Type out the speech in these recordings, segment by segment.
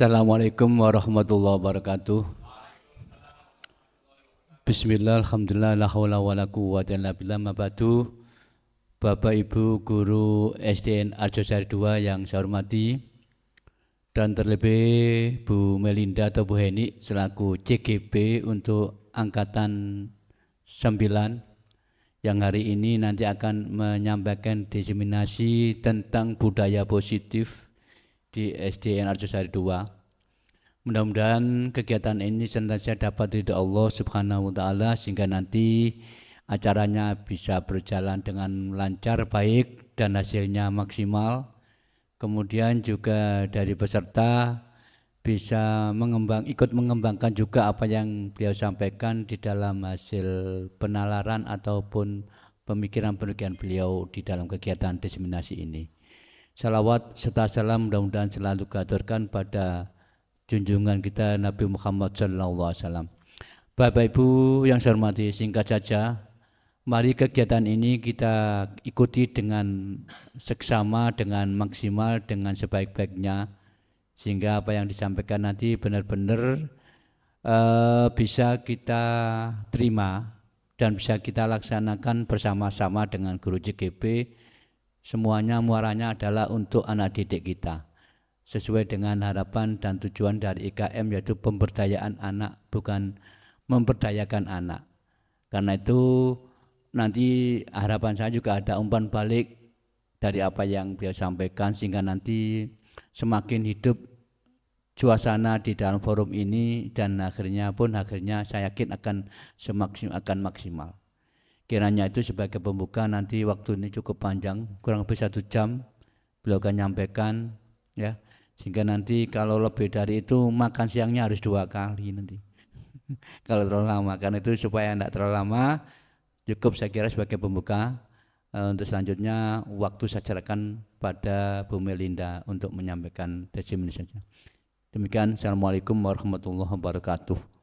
Assalamualaikum warahmatullahi wabarakatuh. Bismillah, alhamdulillah, la haula wa la quwwata illa billah, ma ba'du. Bapak Ibu Guru SDN Arjosari 2 yang saya hormati, dan terlebih Bu Melinda atau Bu Heni selaku CGP untuk Angkatan 9 yang hari ini nanti akan menyampaikan diseminasi tentang budaya positif di SDN Arjosari 2. Mudah-mudahan kegiatan ini senantiasa dapat ridho Allah Subhanahu wa taala sehingga nanti acaranya bisa berjalan dengan lancar, baik dan hasilnya maksimal. Kemudian juga dari peserta bisa ikut mengembangkan juga apa yang beliau sampaikan di dalam hasil penalaran ataupun pemikiran-pemikiran beliau di dalam kegiatan diseminasi ini. Salawat serta salam mudah-mudahan selalu diaturkan pada junjungan kita Nabi Muhammad SAW. Bapak Ibu yang saya hormati, singkat saja, mari kegiatan ini kita ikuti dengan seksama, dengan maksimal, dengan sebaik-baiknya, sehingga apa yang disampaikan nanti benar-benar bisa kita terima dan bisa kita laksanakan bersama-sama dengan guru JGP. Semuanya muaranya adalah untuk anak didik kita, sesuai dengan harapan dan tujuan dari IKM, yaitu pemberdayaan anak, bukan memberdayakan anak. Karena itu nanti harapan saya juga ada umpan balik dari apa yang beliau sampaikan, sehingga nanti semakin hidup suasana di dalam forum ini, dan akhirnya saya yakin akan maksimal. Kiranya itu sebagai pembuka, nanti waktu ini cukup panjang, kurang lebih 1 jam beliau akan menyampaikan, ya, sehingga nanti kalau lebih dari itu makan siangnya harus 2 kali nanti kalau terlalu lama. Karena itu supaya tidak terlalu lama, cukup saya kira sebagai pembuka. Untuk selanjutnya waktu saya serahkan pada Bu Melinda untuk menyampaikan testimoni saja. Demikian, Assalamualaikum warahmatullahi wabarakatuh.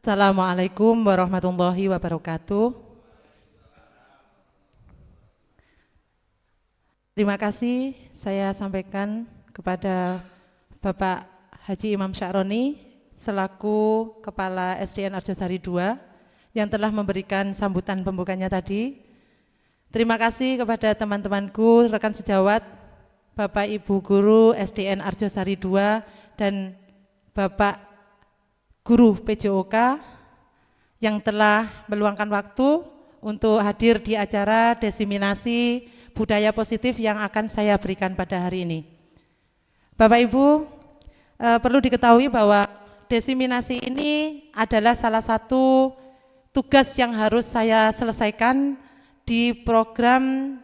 Assalamualaikum warahmatullahi wabarakatuh. Terima kasih saya sampaikan kepada Bapak Haji Imam Sya'roni selaku Kepala SDN Arjosari 2 yang telah memberikan sambutan pembukanya tadi. Terima kasih kepada teman-temanku, rekan sejawat, Bapak Ibu Guru SDN Arjosari 2 dan Bapak Guru PJOK yang telah meluangkan waktu untuk hadir di acara diseminasi budaya positif yang akan saya berikan pada hari ini. Bapak Ibu, perlu diketahui bahwa diseminasi ini adalah salah satu tugas yang harus saya selesaikan di program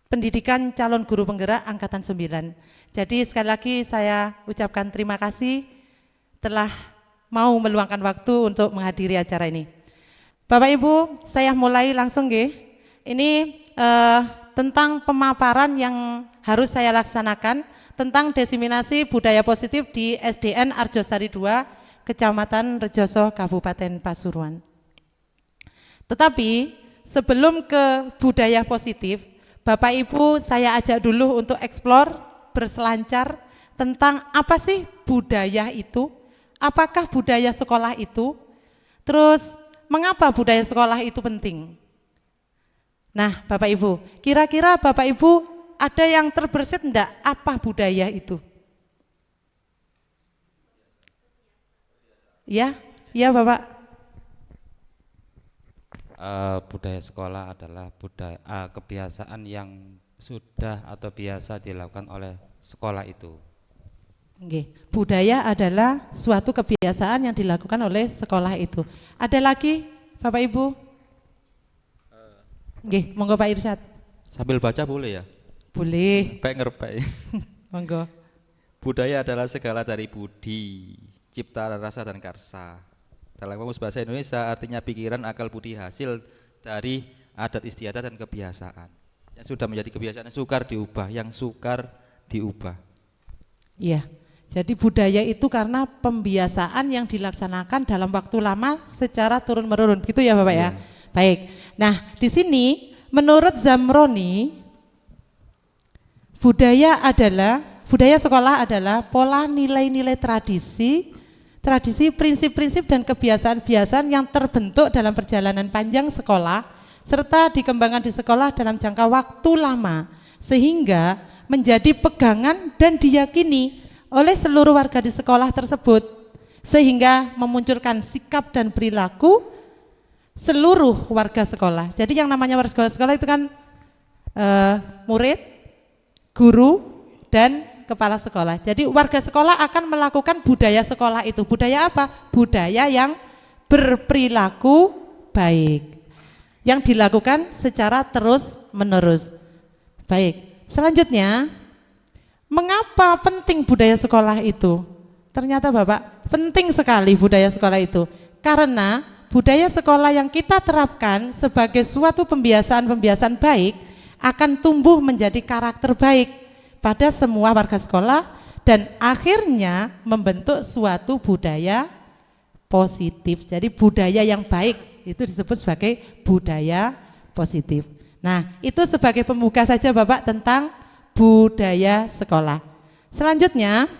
pendidikan calon guru penggerak Angkatan 9. Jadi sekali lagi saya ucapkan terima kasih telah mau meluangkan waktu untuk menghadiri acara ini. Bapak Ibu, saya mulai langsung nggih. Ini tentang pemaparan yang harus saya laksanakan tentang diseminasi budaya positif di SDN Arjosari 2, Kecamatan Rejoso, Kabupaten Pasuruan. Tetapi sebelum ke budaya positif, Bapak Ibu saya ajak dulu untuk eksplor, berselancar tentang apa sih budaya itu. Apakah budaya sekolah itu? Terus mengapa budaya sekolah itu penting? Nah, Bapak Ibu, kira-kira Bapak Ibu ada yang terbersit enggak apa budaya itu? Ya, ya Bapak. Budaya sekolah adalah kebiasaan yang sudah atau biasa dilakukan oleh sekolah itu. Oke, budaya adalah suatu kebiasaan yang dilakukan oleh sekolah itu. Ada lagi Bapak Ibu? Oke, monggo Pak Irsyad. Sambil baca boleh ya? Boleh. Baik ngerpek. Monggo. Budaya adalah segala dari budi, cipta, rasa, dan karsa. Dalam kamus bahasa Indonesia artinya pikiran, akal, budi hasil dari adat istiadat dan kebiasaan. Yang sudah menjadi kebiasaan sukar diubah, yang sukar diubah. Iya. Jadi budaya itu karena pembiasaan yang dilaksanakan dalam waktu lama secara turun-menurun. Gitu ya Bapak ya? Baik. Nah, di sini menurut Zamroni budaya sekolah adalah pola nilai-nilai tradisi, prinsip-prinsip dan kebiasaan-kebiasaan yang terbentuk dalam perjalanan panjang sekolah serta dikembangkan di sekolah dalam jangka waktu lama sehingga menjadi pegangan dan diyakini oleh seluruh warga di sekolah tersebut sehingga memunculkan sikap dan perilaku seluruh warga sekolah. Jadi yang namanya warga sekolah itu kan murid, guru, dan kepala sekolah. Jadi warga sekolah akan melakukan budaya sekolah itu. Budaya apa? Budaya yang berperilaku baik, yang dilakukan secara terus menerus. Baik, selanjutnya mengapa penting budaya sekolah itu? Ternyata Bapak, penting sekali budaya sekolah itu. Karena budaya sekolah yang kita terapkan sebagai suatu pembiasaan-pembiasaan baik akan tumbuh menjadi karakter baik pada semua warga sekolah dan akhirnya membentuk suatu budaya positif. Jadi budaya yang baik itu disebut sebagai budaya positif. Nah, itu sebagai pembuka saja Bapak tentang budaya sekolah. Selanjutnya,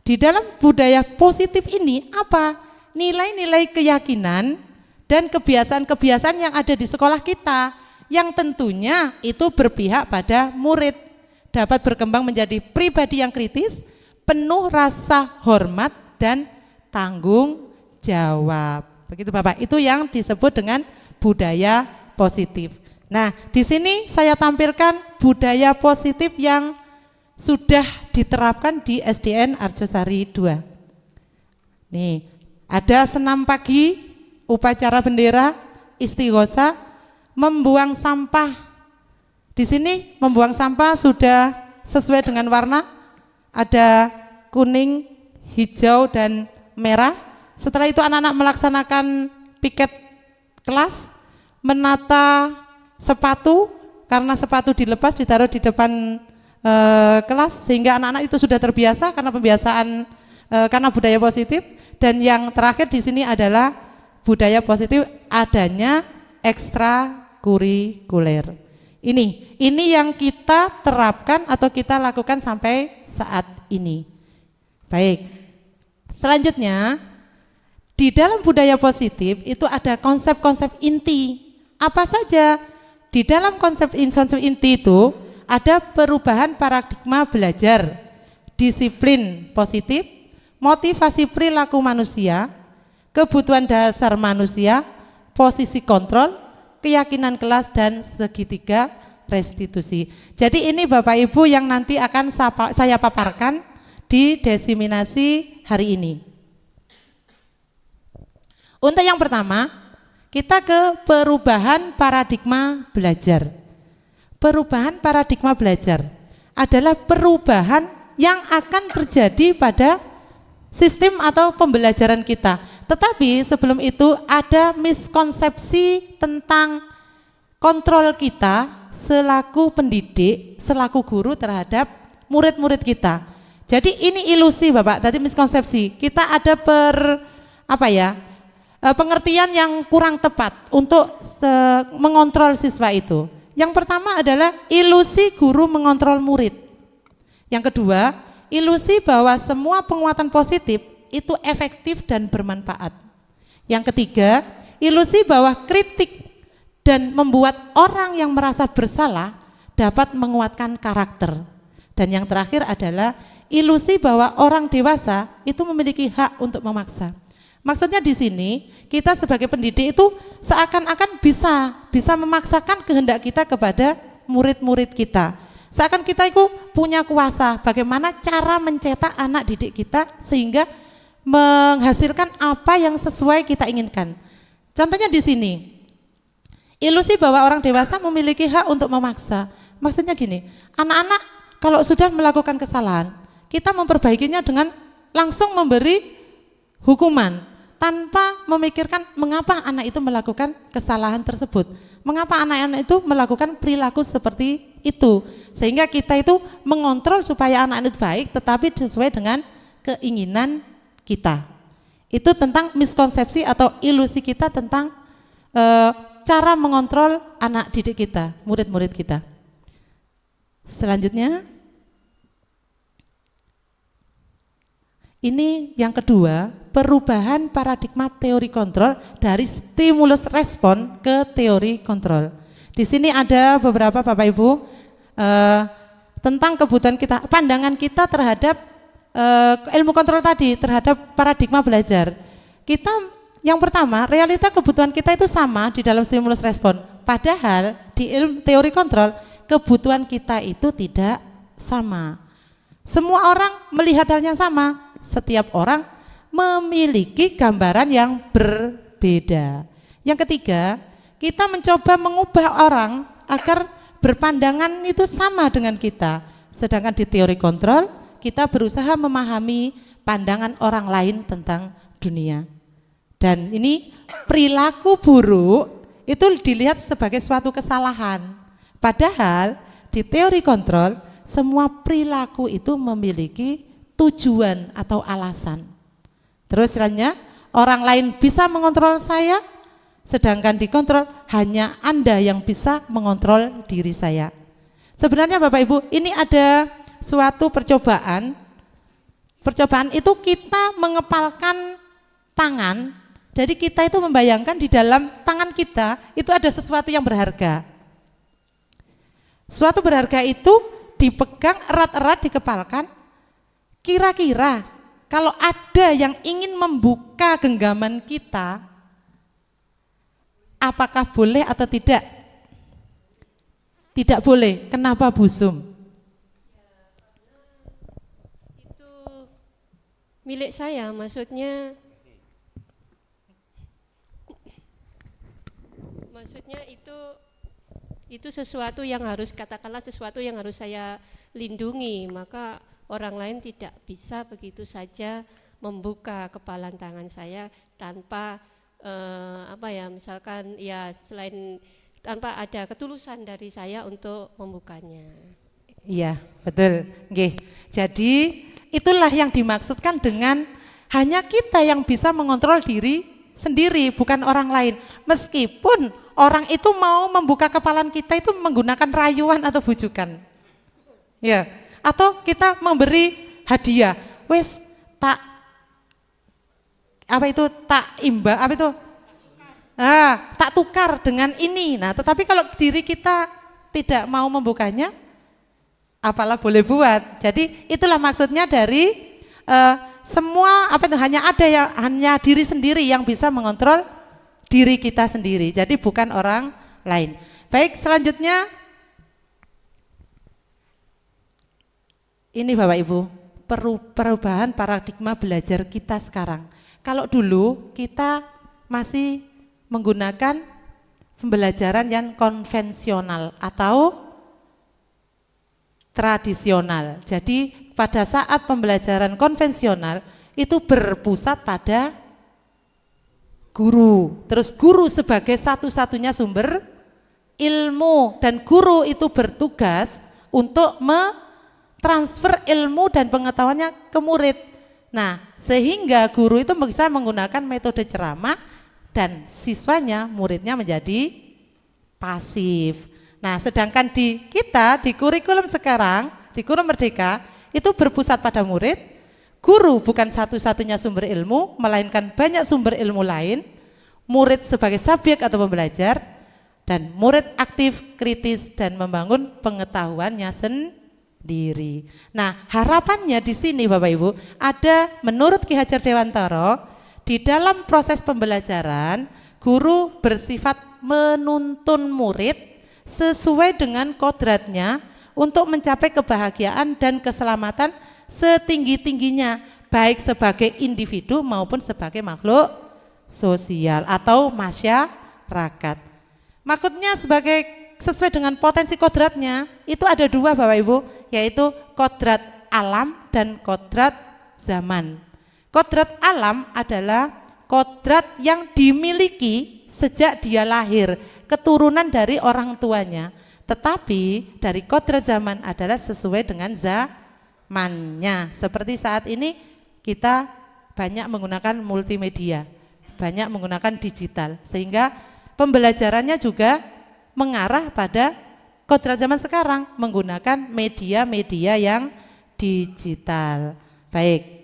di dalam budaya positif ini apa? Nilai-nilai keyakinan dan kebiasaan-kebiasaan yang ada di sekolah kita yang tentunya itu berpihak pada murid, dapat berkembang menjadi pribadi yang kritis, penuh rasa hormat dan tanggung jawab. Begitu Bapak, itu yang disebut dengan budaya positif. Nah, di sini saya tampilkan budaya positif yang sudah diterapkan di SDN Arjosari 2. Nih, ada senam pagi, upacara bendera, istighosa, membuang sampah. Di sini membuang sampah sudah sesuai dengan warna, ada kuning, hijau, dan merah. Setelah itu anak-anak melaksanakan piket kelas, menata sepatu, karena sepatu dilepas ditaruh di depan kelas sehingga anak-anak itu sudah terbiasa karena pembiasaan karena budaya positif. Dan yang terakhir di sini adalah budaya positif adanya ekstrakurikuler. Ini yang kita terapkan atau kita lakukan sampai saat ini. Baik. Selanjutnya di dalam budaya positif itu ada konsep-konsep inti. Apa saja? Di dalam konsep inti itu ada perubahan paradigma belajar, disiplin positif, motivasi perilaku manusia, kebutuhan dasar manusia, posisi kontrol, keyakinan kelas, dan segitiga restitusi. Jadi ini Bapak Ibu yang nanti akan saya paparkan di desiminasi hari ini. Untuk yang pertama, kita ke perubahan paradigma belajar. Perubahan paradigma belajar adalah perubahan yang akan terjadi pada sistem atau pembelajaran kita. Tetapi sebelum itu ada miskonsepsi tentang kontrol kita selaku pendidik, selaku guru terhadap murid-murid kita. Jadi ini ilusi Bapak, tadi miskonsepsi. Kita ada pengertian yang kurang tepat untuk mengontrol siswa itu. Yang pertama adalah ilusi guru mengontrol murid. Yang kedua, ilusi bahwa semua penguatan positif itu efektif dan bermanfaat. Yang ketiga, ilusi bahwa kritik dan membuat orang yang merasa bersalah dapat menguatkan karakter. Dan yang terakhir adalah ilusi bahwa orang dewasa itu memiliki hak untuk memaksa. Maksudnya di sini kita sebagai pendidik itu seakan-akan bisa memaksakan kehendak kita kepada murid-murid kita. Seakan kita itu punya kuasa bagaimana cara mencetak anak didik kita sehingga menghasilkan apa yang sesuai kita inginkan. Contohnya di sini, ilusi bahwa orang dewasa memiliki hak untuk memaksa. Maksudnya gini, anak-anak kalau sudah melakukan kesalahan, kita memperbaikinya dengan langsung memberi hukuman. tanpa memikirkan mengapa anak itu melakukan kesalahan tersebut, mengapa anak-anak itu melakukan perilaku seperti itu, sehingga kita itu mengontrol supaya anak itu baik tetapi sesuai dengan keinginan kita. Itu tentang miskonsepsi atau ilusi kita tentang cara mengontrol anak didik kita, murid-murid kita. Selanjutnya, ini yang kedua, perubahan paradigma teori kontrol dari stimulus respon ke teori kontrol. Di sini ada beberapa Bapak Ibu tentang kebutuhan kita, pandangan kita terhadap ilmu kontrol tadi, terhadap paradigma belajar. Kita yang pertama, realita kebutuhan kita itu sama di dalam stimulus respon. Padahal di ilmu teori kontrol kebutuhan kita itu tidak sama. Semua orang melihat hal yang sama. Setiap orang memiliki gambaran yang berbeda. Yang ketiga, kita mencoba mengubah orang agar berpandangan itu sama dengan kita. Sedangkan di teori kontrol, kita berusaha memahami pandangan orang lain tentang dunia. Dan ini perilaku buruk itu dilihat sebagai suatu kesalahan. Padahal di teori kontrol, semua perilaku itu memiliki tujuan atau alasan. Terus selanjutnya, orang lain bisa mengontrol saya, sedangkan dikontrol hanya Anda yang bisa mengontrol diri saya. Sebenarnya Bapak Ibu, ini ada suatu percobaan. Percobaan itu kita mengepalkan tangan. Jadi kita itu membayangkan di dalam tangan kita itu ada sesuatu yang berharga. Suatu berharga itu dipegang erat-erat, dikepalkan. Kira-kira kalau ada yang ingin membuka genggaman kita, apakah boleh atau tidak? Tidak boleh. Kenapa Bu Sum? Itu milik saya, maksudnya itu sesuatu yang harus, katakanlah sesuatu yang harus saya lindungi, maka orang lain tidak bisa begitu saja membuka kepalan tangan saya tanpa misalkan ya selain tanpa ada ketulusan dari saya untuk membukanya. Iya, betul. Nggih. Jadi itulah yang dimaksudkan dengan hanya kita yang bisa mengontrol diri sendiri, bukan orang lain. Meskipun orang itu mau membuka kepalan kita itu menggunakan rayuan atau bujukan. Ya. Atau kita memberi hadiah, wes tak tukar dengan ini. Nah, tetapi kalau diri kita tidak mau membukanya, apalah boleh buat. Jadi itulah maksudnya dari semua hanya diri sendiri yang bisa mengontrol diri kita sendiri. Jadi bukan orang lain. Baik, selanjutnya. Ini Bapak Ibu, perubahan paradigma belajar kita sekarang. Kalau dulu kita masih menggunakan pembelajaran yang konvensional atau tradisional. Jadi pada saat pembelajaran konvensional itu berpusat pada guru. Terus guru sebagai satu-satunya sumber ilmu dan guru itu bertugas untuk transfer ilmu dan pengetahuannya ke murid. Nah, sehingga guru itu bisa menggunakan metode ceramah dan siswanya, muridnya menjadi pasif. Nah, sedangkan di kurikulum sekarang, di kurikulum Merdeka, itu berpusat pada murid. Guru bukan satu-satunya sumber ilmu, melainkan banyak sumber ilmu lain. Murid sebagai subjek atau pembelajar, dan murid aktif, kritis, dan membangun pengetahuannya sendiri. Nah, harapannya di sini Bapak Ibu, ada menurut Ki Hajar Dewantara, di dalam proses pembelajaran, guru bersifat menuntun murid sesuai dengan kodratnya untuk mencapai kebahagiaan dan keselamatan setinggi-tingginya, baik sebagai individu maupun sebagai makhluk sosial atau masyarakat. Maksudnya sesuai dengan potensi kodratnya, itu ada dua Bapak Ibu, yaitu kodrat alam dan kodrat zaman. Kodrat alam adalah kodrat yang dimiliki sejak dia lahir, keturunan dari orang tuanya. Tetapi dari kodrat zaman adalah sesuai dengan zamannya. Seperti saat ini kita banyak menggunakan multimedia, banyak menggunakan digital, sehingga pembelajarannya juga mengarah pada kodrat zaman sekarang, menggunakan media-media yang digital. Baik.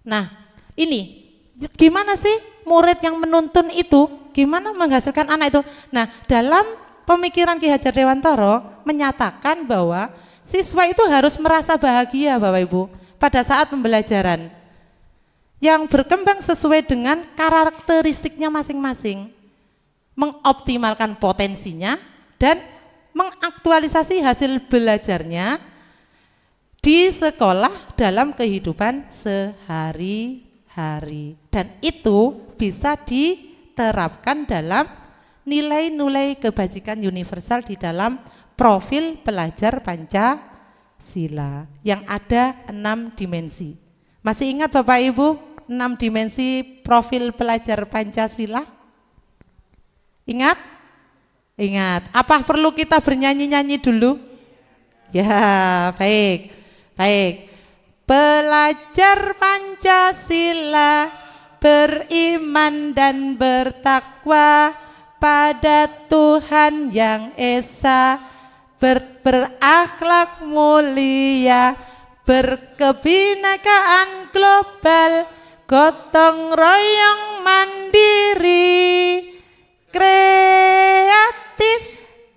Nah, ini gimana sih murid yang menuntun itu? Gimana menghasilkan anak itu? Nah, dalam pemikiran Ki Hajar Dewantara menyatakan bahwa siswa itu harus merasa bahagia, Bapak Ibu, pada saat pembelajaran yang berkembang sesuai dengan karakteristiknya masing-masing, mengoptimalkan potensinya dan mengaktualisasi hasil belajarnya di sekolah dalam kehidupan sehari-hari, dan itu bisa diterapkan dalam nilai-nilai kebajikan universal di dalam profil pelajar Pancasila yang ada 6 dimensi. Masih ingat Bapak Ibu 6 dimensi profil pelajar Pancasila? Ingat? Ingat. Apa perlu kita bernyanyi-nyanyi dulu? Ya, baik. Baik, pelajar Pancasila beriman dan bertakwa pada Tuhan yang Esa, berakhlak mulia, berkebinekaan global, gotong royong mandiri, kreatif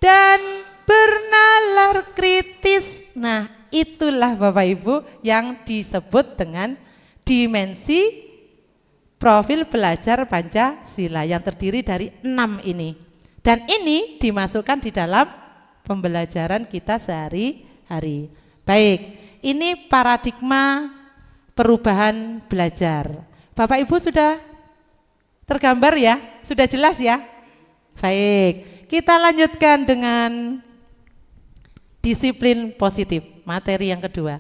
dan bernalar kritis. Nah, itulah Bapak Ibu yang disebut dengan dimensi profil pelajar Pancasila yang terdiri dari 6 ini. Dan ini dimasukkan di dalam pembelajaran kita sehari-hari. Baik, ini paradigma perubahan belajar. Bapak Ibu sudah tergambar ya? Sudah jelas ya? Baik, kita lanjutkan dengan disiplin positif. Materi yang kedua,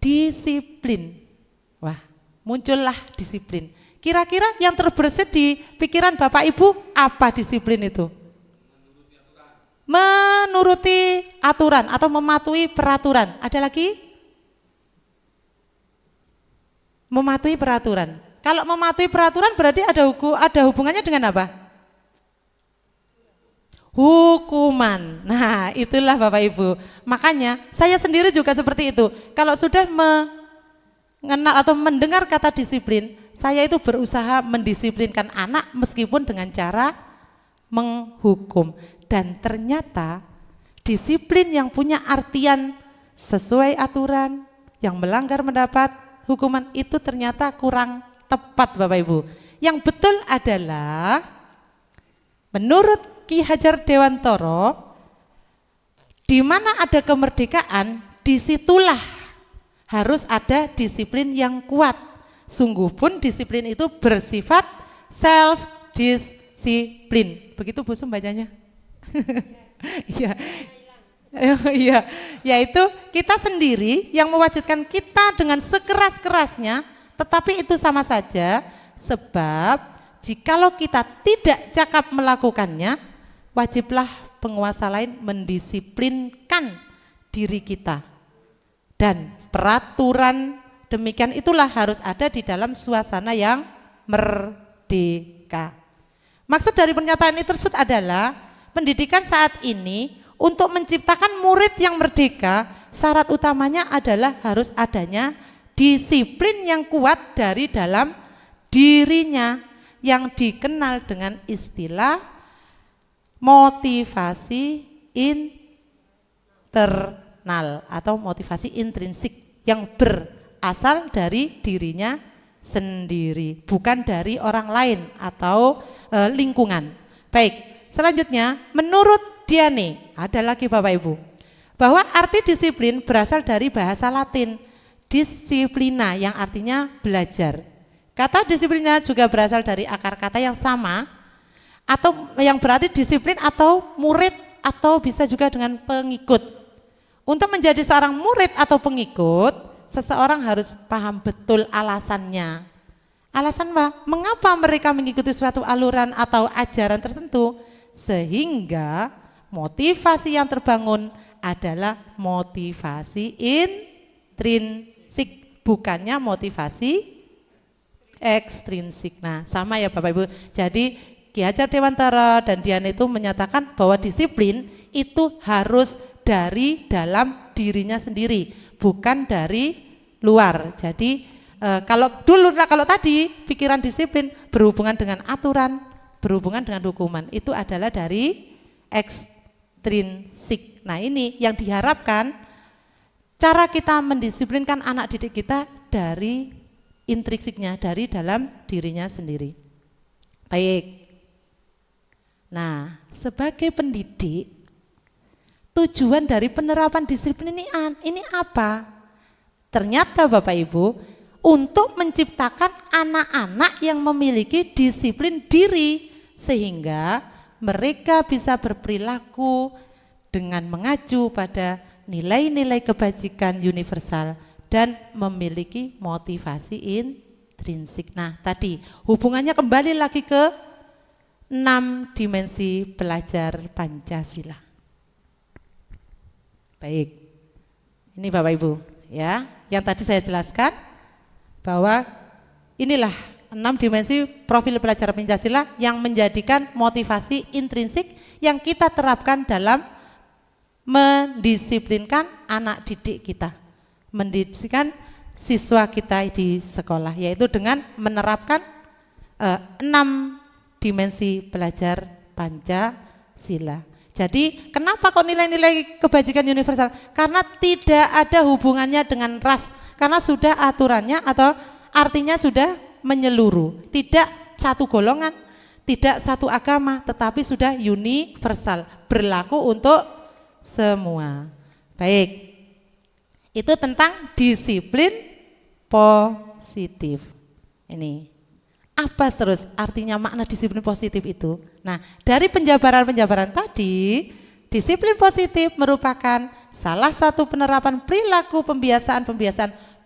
disiplin. Wah, muncullah disiplin. Kira-kira yang terbersit di pikiran Bapak Ibu apa disiplin itu? Menuruti aturan atau mematuhi peraturan. Ada lagi? Mematuhi peraturan. Kalau mematuhi peraturan berarti ada hubungannya dengan apa? Hukuman. Nah, itulah Bapak Ibu. Makanya saya sendiri juga seperti itu. Kalau sudah mengenal atau mendengar kata disiplin, saya itu berusaha mendisiplinkan anak meskipun dengan cara menghukum. Dan ternyata disiplin yang punya artian sesuai aturan, yang melanggar mendapat hukuman, itu ternyata kurang tepat Bapak Ibu. Yang betul adalah menurut Ki Hajar Dewantara, di mana ada kemerdekaan, disitulah harus ada disiplin yang kuat. Sungguh pun disiplin itu bersifat self-disiplin. Begitu Bu Sum bacanya? Iya. Iya, yaitu kita sendiri yang mewajibkan kita dengan sekeras-kerasnya, tetapi itu sama saja, sebab jikalau kita tidak cakap melakukannya, wajiblah penguasa lain mendisiplinkan diri kita. Dan peraturan demikian itulah harus ada di dalam suasana yang merdeka. Maksud dari pernyataan ini tersebut adalah pendidikan saat ini untuk menciptakan murid yang merdeka, syarat utamanya adalah harus adanya disiplin yang kuat dari dalam dirinya yang dikenal dengan istilah motivasi internal atau motivasi intrinsik yang berasal dari dirinya sendiri, bukan dari orang lain atau lingkungan. Baik, selanjutnya menurut Diane, ada lagi Bapak Ibu, bahwa arti disiplin berasal dari bahasa Latin disciplina yang artinya belajar. Kata disiplinnya juga berasal dari akar kata yang sama, atau yang berarti disiplin atau murid, atau bisa juga dengan pengikut. Untuk menjadi seorang murid atau pengikut, seseorang harus paham betul alasannya. Alasan apa? Mengapa mereka mengikuti suatu aluran atau ajaran tertentu? Sehingga motivasi yang terbangun adalah motivasi intrinsik, bukannya motivasi ekstrinsik. Nah, sama ya Bapak Ibu. Jadi Ki Hajar Dewantara dan Dian itu menyatakan bahwa disiplin itu harus dari dalam dirinya sendiri, bukan dari luar. Jadi kalau tadi pikiran disiplin berhubungan dengan aturan, berhubungan dengan hukuman, itu adalah dari ekstrinsik. Nah, ini yang diharapkan cara kita mendisiplinkan anak didik kita dari intrinsiknya, dari dalam dirinya sendiri. Baik. Nah, sebagai pendidik, tujuan dari penerapan disiplin ini apa? Ternyata Bapak Ibu, untuk menciptakan anak-anak yang memiliki disiplin diri, sehingga mereka bisa berperilaku dengan mengacu pada nilai-nilai kebajikan universal dan memiliki motivasi intrinsik. Nah, tadi hubungannya kembali lagi ke 6 dimensi belajar Pancasila. Baik, ini Bapak Ibu ya, yang tadi saya jelaskan bahwa inilah 6 dimensi profil belajar Pancasila yang menjadikan motivasi intrinsik yang kita terapkan dalam mendisiplinkan anak didik kita, mendidikkan siswa kita di sekolah, yaitu dengan menerapkan 6 dimensi belajar Pancasila. Jadi kenapa kok nilai-nilai kebajikan universal? Karena tidak ada hubungannya dengan ras, karena sudah aturannya atau artinya sudah menyeluruh, tidak satu golongan, tidak satu agama, tetapi sudah universal, berlaku untuk semua. Baik. Itu tentang disiplin positif. Ini apa terus artinya makna disiplin positif itu? Nah, dari penjabaran tadi, disiplin positif merupakan salah satu penerapan perilaku pembiasaan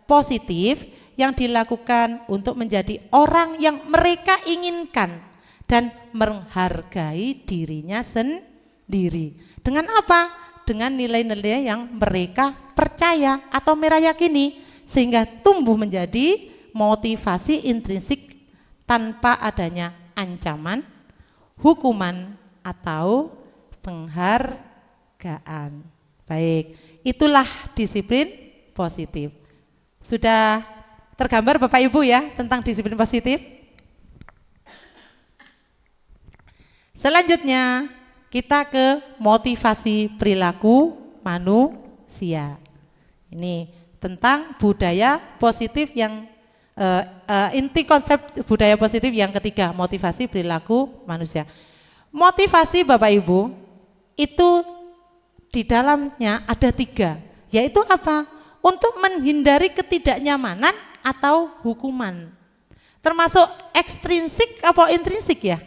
positif yang dilakukan untuk menjadi orang yang mereka inginkan dan menghargai dirinya sendiri. Dengan apa? Dengan nilai-nilai yang mereka percaya atau mereka yakini, sehingga tumbuh menjadi motivasi intrinsik tanpa adanya ancaman, hukuman, atau penghargaan. Baik, itulah disiplin positif. Sudah tergambar Bapak Ibu ya tentang disiplin positif? Selanjutnya kita ke motivasi perilaku manusia. Ini tentang budaya positif yang inti konsep budaya positif yang ketiga, motivasi perilaku manusia. Motivasi Bapak Ibu itu di dalamnya ada 3, yaitu apa? Untuk menghindari ketidaknyamanan atau hukuman. Termasuk ekstrinsik atau intrinsik ya?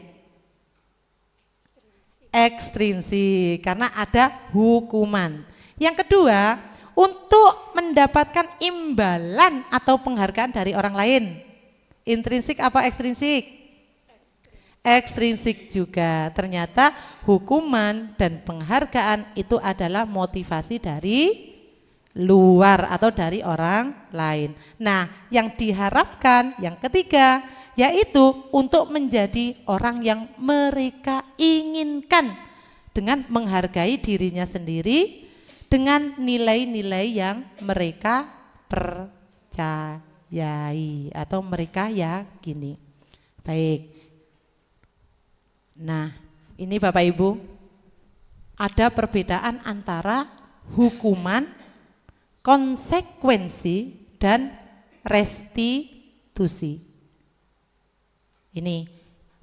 Ekstrinsik, karena ada hukuman. Yang kedua, untuk mendapatkan imbalan atau penghargaan dari orang lain. Intrinsik apa ekstrinsik? Ekstrinsik juga. Ternyata hukuman dan penghargaan itu adalah motivasi dari luar atau dari orang lain. Nah, yang diharapkan yang ketiga yaitu untuk menjadi orang yang mereka inginkan dengan menghargai dirinya sendiri, dengan nilai-nilai yang mereka percayai atau mereka yakini. Baik. Nah, ini Bapak Ibu, ada perbedaan antara hukuman, konsekuensi, dan restitusi. Ini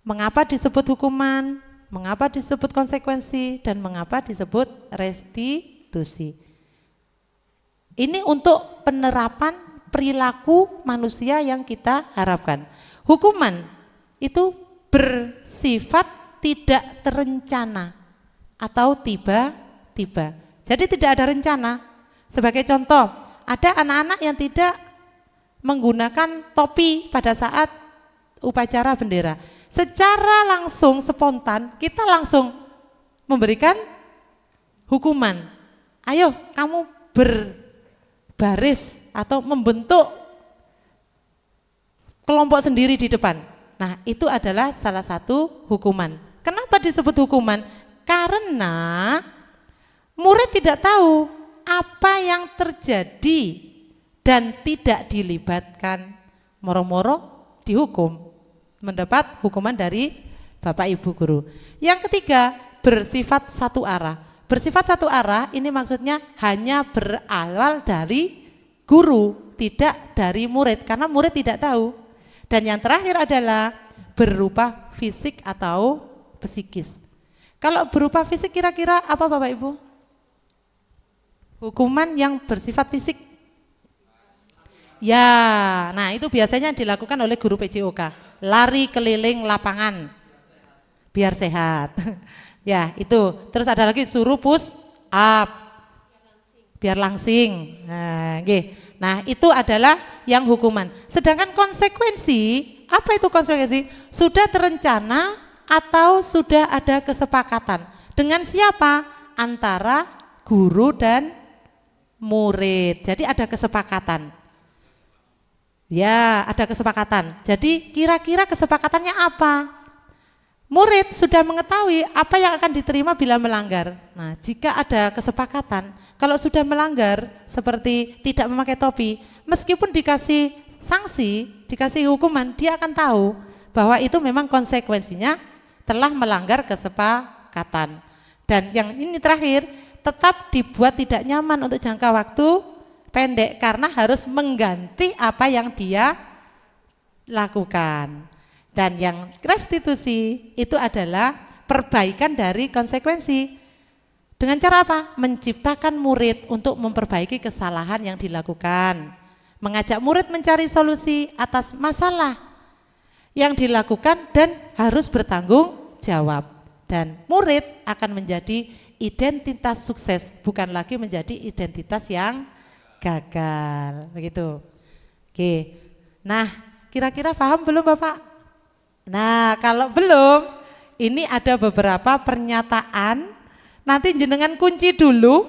mengapa disebut hukuman, mengapa disebut konsekuensi, dan mengapa disebut restitusi. Ini untuk penerapan perilaku manusia yang kita harapkan. Hukuman itu bersifat tidak terencana atau tiba-tiba. Jadi tidak ada rencana. Sebagai contoh, ada anak-anak yang tidak menggunakan topi pada saat upacara bendera. Secara langsung spontan kita langsung memberikan hukuman. Ayo kamu berbaris atau membentuk kelompok sendiri di depan. Nah, itu adalah salah satu hukuman. Kenapa disebut hukuman? Karena murid tidak tahu apa yang terjadi dan tidak dilibatkan, moro-moro dihukum, mendapat hukuman dari Bapak Ibu guru. Yang ketiga, bersifat satu arah. Bersifat satu arah ini maksudnya hanya berawal dari guru, tidak dari murid, karena murid tidak tahu. Dan yang terakhir adalah berupa fisik atau psikis. Kalau berupa fisik kira-kira apa Bapak Ibu? Hukuman yang bersifat fisik. Ya, nah itu biasanya dilakukan oleh guru PJOK. Lari keliling lapangan biar sehat. Ya, itu. Terus ada lagi suruh push up biar langsing. Nah, itu adalah yang hukuman. Sedangkan konsekuensi, apa itu konsekuensi? Sudah terencana atau sudah ada kesepakatan. Dengan siapa? Antara guru dan murid. Jadi ada kesepakatan. Ya, ada kesepakatan. Jadi kira-kira kesepakatannya apa? Murid sudah mengetahui apa yang akan diterima bila melanggar. Nah, jika ada kesepakatan, kalau sudah melanggar seperti tidak memakai topi, meskipun dikasih sanksi, dikasih hukuman, dia akan tahu bahwa itu memang konsekuensinya telah melanggar kesepakatan. Dan yang ini terakhir, tetap dibuat tidak nyaman untuk jangka waktu pendek karena harus mengganti apa yang dia lakukan. Dan yang restitusi itu adalah perbaikan dari konsekuensi. Dengan cara apa? Menciptakan murid untuk memperbaiki kesalahan yang dilakukan. Mengajak murid mencari solusi atas masalah yang dilakukan dan harus bertanggung jawab. Dan murid akan menjadi identitas sukses, bukan lagi menjadi identitas yang gagal. Begitu. Oke. Nah, kira-kira paham belum Bapak? Nah, kalau belum, ini ada beberapa pernyataan. Nanti jenengan kunci dulu.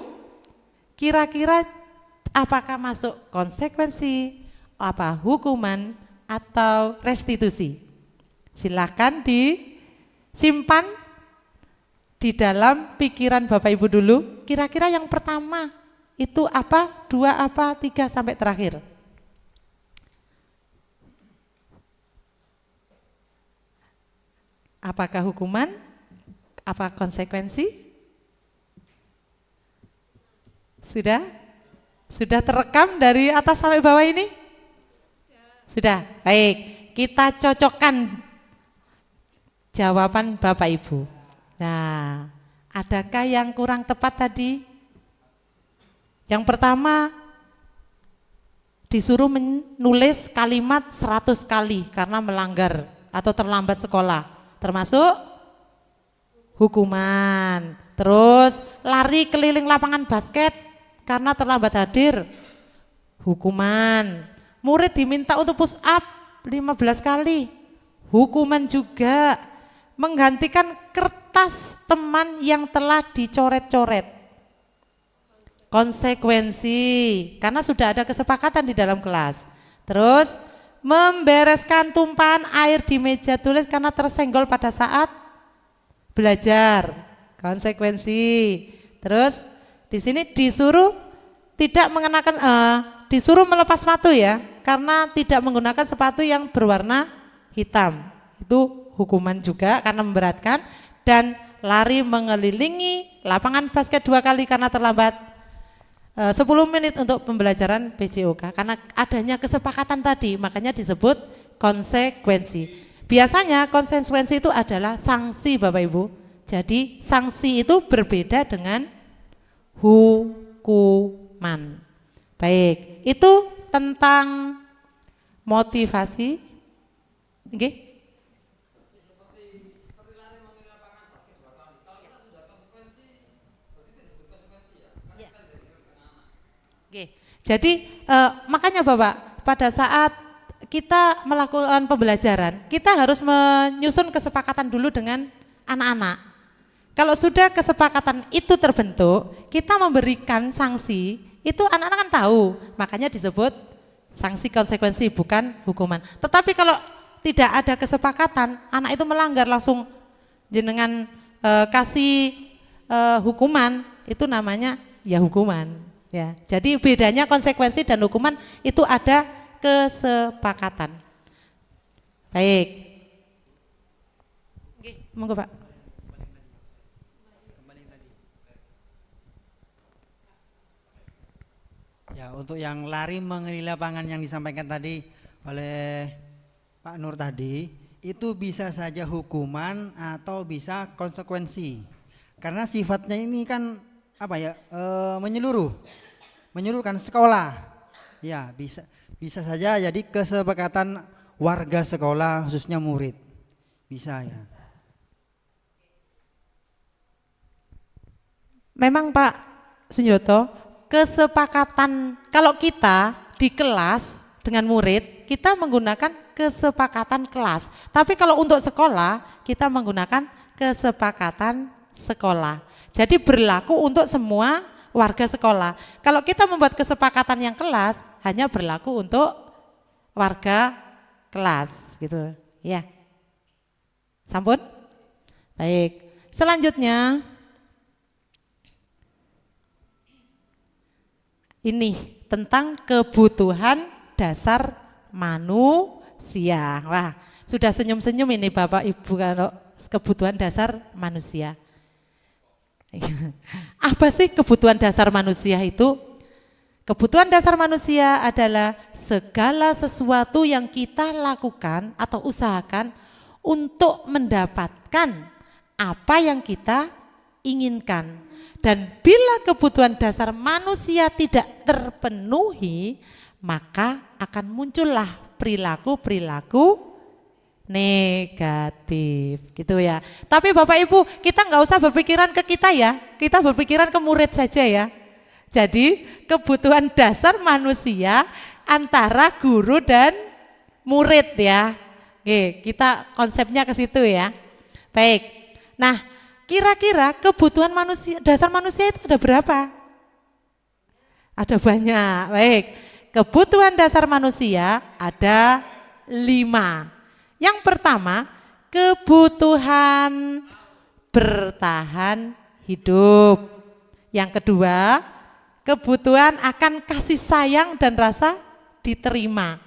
Kira-kira apakah masuk konsekuensi, apa hukuman atau restitusi? Silakan disimpan di dalam pikiran Bapak Ibu dulu. Kira-kira yang pertama itu apa? 2 apa? 3 sampai terakhir. Apakah hukuman? Apa konsekuensi? Sudah? Sudah terekam dari atas sampai bawah ini? Sudah. Baik, kita cocokkan jawaban Bapak Ibu. Nah, adakah yang kurang tepat tadi? Yang pertama, disuruh menulis kalimat 100 kali karena melanggar atau terlambat sekolah. Termasuk hukuman. Terus lari keliling lapangan basket karena terlambat hadir, hukuman. Murid diminta untuk push up 15 kali, hukuman juga. Menggantikan kertas teman yang telah dicoret-coret, konsekuensi karena sudah ada kesepakatan di dalam kelas. Terus membereskan tumpahan air di meja tulis karena tersenggol pada saat belajar, konsekuensi. Terus di sini disuruh tidak mengenakan disuruh melepas sepatu ya, karena tidak menggunakan sepatu yang berwarna hitam. Itu hukuman juga karena memberatkan. Dan lari mengelilingi lapangan basket 2 kali karena terlambat 10 menit untuk pembelajaran PJOK karena adanya kesepakatan tadi, makanya disebut konsekuensi. Biasanya konsekuensi itu adalah sanksi Bapak Ibu. Jadi sanksi itu berbeda dengan hukuman. Baik, itu tentang motivasi. Oke. Jadi makanya Bapak pada saat kita melakukan pembelajaran, kita harus menyusun kesepakatan dulu dengan anak-anak. Kalau sudah kesepakatan itu terbentuk, kita memberikan sanksi, itu anak-anak kan tahu, makanya disebut sanksi konsekuensi bukan hukuman. Tetapi kalau tidak ada kesepakatan, anak itu melanggar langsung jenengan kasih hukuman, itu namanya ya hukuman. Ya, jadi bedanya konsekuensi dan hukuman itu ada kesepakatan. Baik. Oke, monggo Pak. Ya, untuk yang lari menghuni lapangan yang disampaikan tadi oleh Pak Nur tadi, itu bisa saja hukuman atau bisa konsekuensi. Karena sifatnya ini kan apa ya? Menyeluruhkan sekolah. Ya, bisa saja jadi kesepakatan warga sekolah khususnya murid. Bisa ya. Memang Pak Sunyoto, kesepakatan kalau kita di kelas dengan murid, kita menggunakan kesepakatan kelas. Tapi kalau untuk sekolah, kita menggunakan kesepakatan sekolah. Jadi berlaku untuk semua warga sekolah. Kalau kita membuat kesepakatan yang kelas, hanya berlaku untuk warga kelas gitu. Ya. Sampun? Baik. Selanjutnya ini tentang kebutuhan dasar manusia. Wah, sudah senyum-senyum ini Bapak Ibu kalau kebutuhan dasar manusia. Apa sih kebutuhan dasar manusia itu? Kebutuhan dasar manusia adalah segala sesuatu yang kita lakukan atau usahakan untuk mendapatkan apa yang kita inginkan. Dan bila kebutuhan dasar manusia tidak terpenuhi, maka akan muncullah perilaku-perilaku negatif, gitu ya. Tapi Bapak Ibu, kita nggak usah berpikiran ke kita ya, kita berpikiran ke murid saja ya. Jadi kebutuhan dasar manusia antara guru dan murid ya. Oke, kita konsepnya ke situ ya. Baik, nah kira-kira kebutuhan manusia, dasar manusia itu ada berapa? Ada banyak. Baik, kebutuhan dasar manusia ada 5. Yang pertama, kebutuhan bertahan hidup. Yang kedua, kebutuhan akan kasih sayang dan rasa diterima.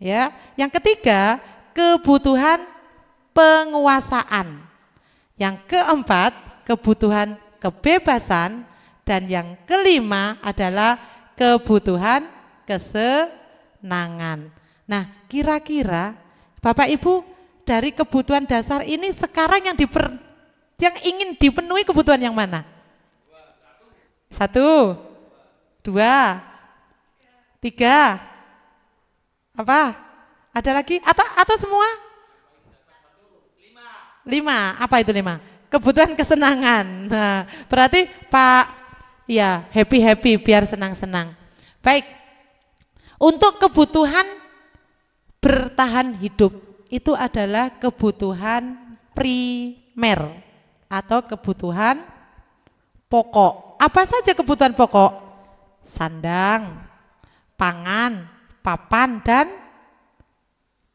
Ya, yang ketiga, kebutuhan penguasaan. Yang keempat, kebutuhan kebebasan, dan yang kelima adalah kebutuhan kesenangan. Nah, kira-kira Bapak Ibu dari kebutuhan dasar ini sekarang yang ingin dipenuhi kebutuhan yang mana? 1, 2, 3. Apa? Ada lagi? Atau semua? 5, apa itu 5? Kebutuhan kesenangan. Nah, berarti Pak, ya happy biar senang-senang. Baik, untuk kebutuhan bertahan hidup itu adalah kebutuhan primer atau kebutuhan pokok. Apa saja kebutuhan pokok? Sandang, pangan, papan, dan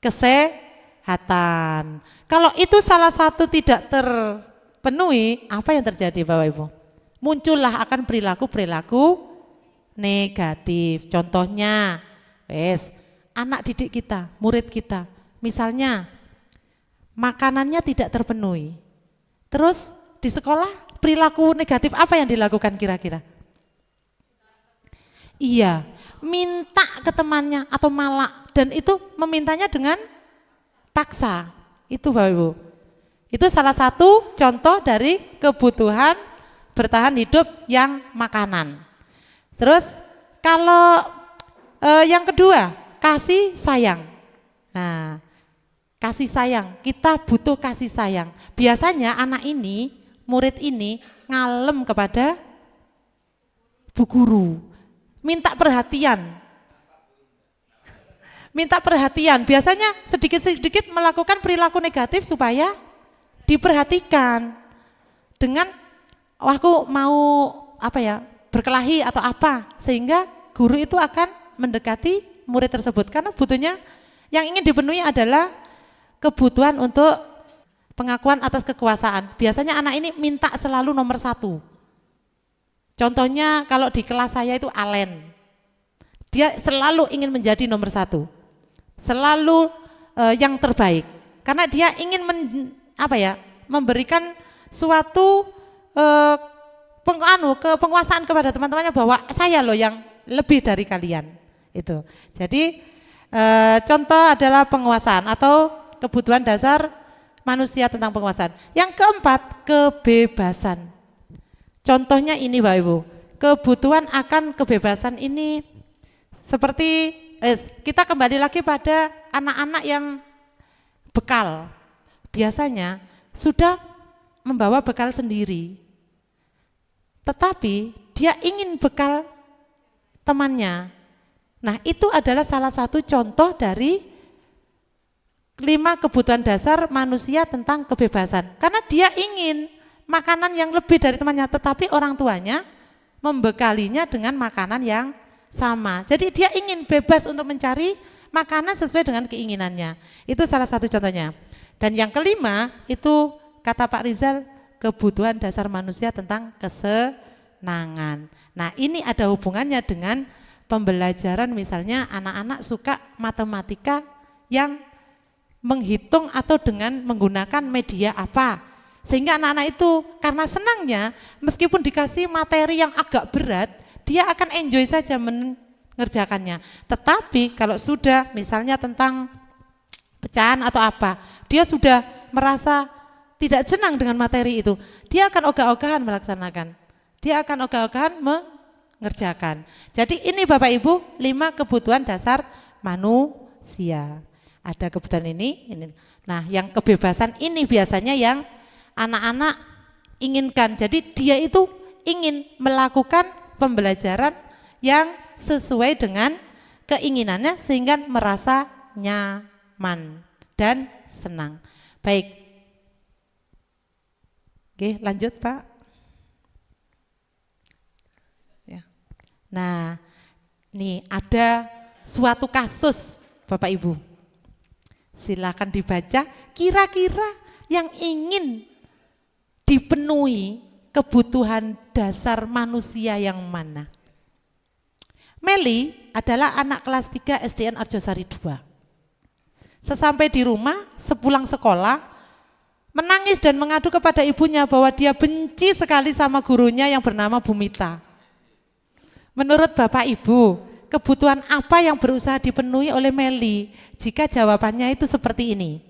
kesehatan. Kalau itu salah satu tidak terpenuhi, apa yang terjadi Bapak Ibu? Muncullah akan perilaku-perilaku negatif. Contohnya, anak didik kita, murid kita, misalnya makanannya tidak terpenuhi. Terus di sekolah perilaku negatif apa yang dilakukan kira-kira? Iya, minta ke temannya atau malak, dan itu memintanya dengan paksa. Itu Bapak Ibu. Itu salah satu contoh dari kebutuhan bertahan hidup yang makanan. Terus kalau yang kedua, kasih sayang. Nah, kasih sayang, kita butuh kasih sayang. Biasanya anak ini, murid ini ngalem kepada bu guru, minta perhatian. minta perhatian. Biasanya sedikit-sedikit melakukan perilaku negatif supaya diperhatikan. Dengan aku mau berkelahi atau apa, sehingga guru itu akan mendekati murid tersebut karena butuhnya yang ingin dipenuhi adalah kebutuhan untuk pengakuan atas kekuasaan. Biasanya anak ini minta selalu nomor 1. Contohnya kalau di kelas saya itu Alen, dia selalu ingin menjadi nomor 1, selalu yang terbaik, karena dia ingin memberikan suatu penguasaan kepada teman-temannya bahwa saya loh yang lebih dari kalian itu. Jadi contoh adalah penguasaan atau kebutuhan dasar manusia tentang penguasaan. Yang keempat, kebebasan. Contohnya ini Bapak Ibu, kebutuhan akan kebebasan ini seperti kita kembali lagi pada anak-anak yang bekal. Biasanya sudah membawa bekal sendiri, tetapi dia ingin bekal temannya. Nah, itu adalah salah satu contoh dari 5 kebutuhan dasar manusia tentang kebebasan. Karena dia ingin makanan yang lebih dari temannya, tetapi orang tuanya membekalinya dengan makanan yang sama. Jadi dia ingin bebas untuk mencari makanan sesuai dengan keinginannya. Itu salah satu contohnya. Dan yang kelima itu kata Pak Rizal, kebutuhan dasar manusia tentang kesenangan. Nah, ini ada hubungannya dengan pembelajaran, misalnya anak-anak suka matematika yang menghitung atau dengan menggunakan media apa. Sehingga anak-anak itu karena senangnya meskipun dikasih materi yang agak berat, dia akan enjoy saja mengerjakannya. Tetapi kalau sudah misalnya tentang pecahan atau apa, dia sudah merasa tidak senang dengan materi itu, dia akan ogah-ogahan melaksanakan. Dia akan ogah-ogahan mengerjakan. Jadi ini Bapak Ibu 5 kebutuhan dasar manusia. Ada kebutuhan ini. Nah, yang kebebasan ini biasanya yang anak-anak inginkan. Jadi dia itu ingin melakukan pembelajaran yang sesuai dengan keinginannya sehingga merasa nyaman dan senang. Baik. Oke, lanjut Pak. Ya. Nah, nih ada suatu kasus Bapak Ibu. Silakan dibaca, kira-kira yang ingin dipenuhi kebutuhan dasar manusia yang mana? Meli adalah anak kelas 3 SDN Arjosari 2. Sesampai di rumah, sepulang sekolah, menangis dan mengadu kepada ibunya bahwa dia benci sekali sama gurunya yang bernama Bumita. Menurut Bapak Ibu, kebutuhan apa yang berusaha dipenuhi oleh Meli jika jawabannya itu seperti ini?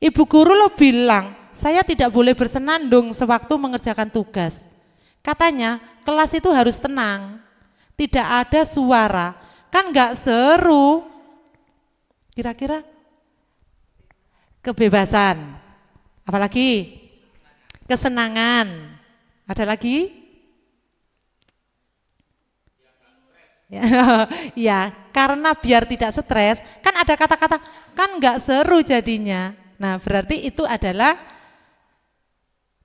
Ibu guru lo bilang, saya tidak boleh bersenandung sewaktu mengerjakan tugas. Katanya, kelas itu harus tenang, tidak ada suara, kan gak seru. Kira-kira kebebasan. Apalagi? Kesenangan. Ada lagi? Ya, karena biar tidak stres, kan ada kata-kata, kan nggak seru jadinya. Nah, berarti itu adalah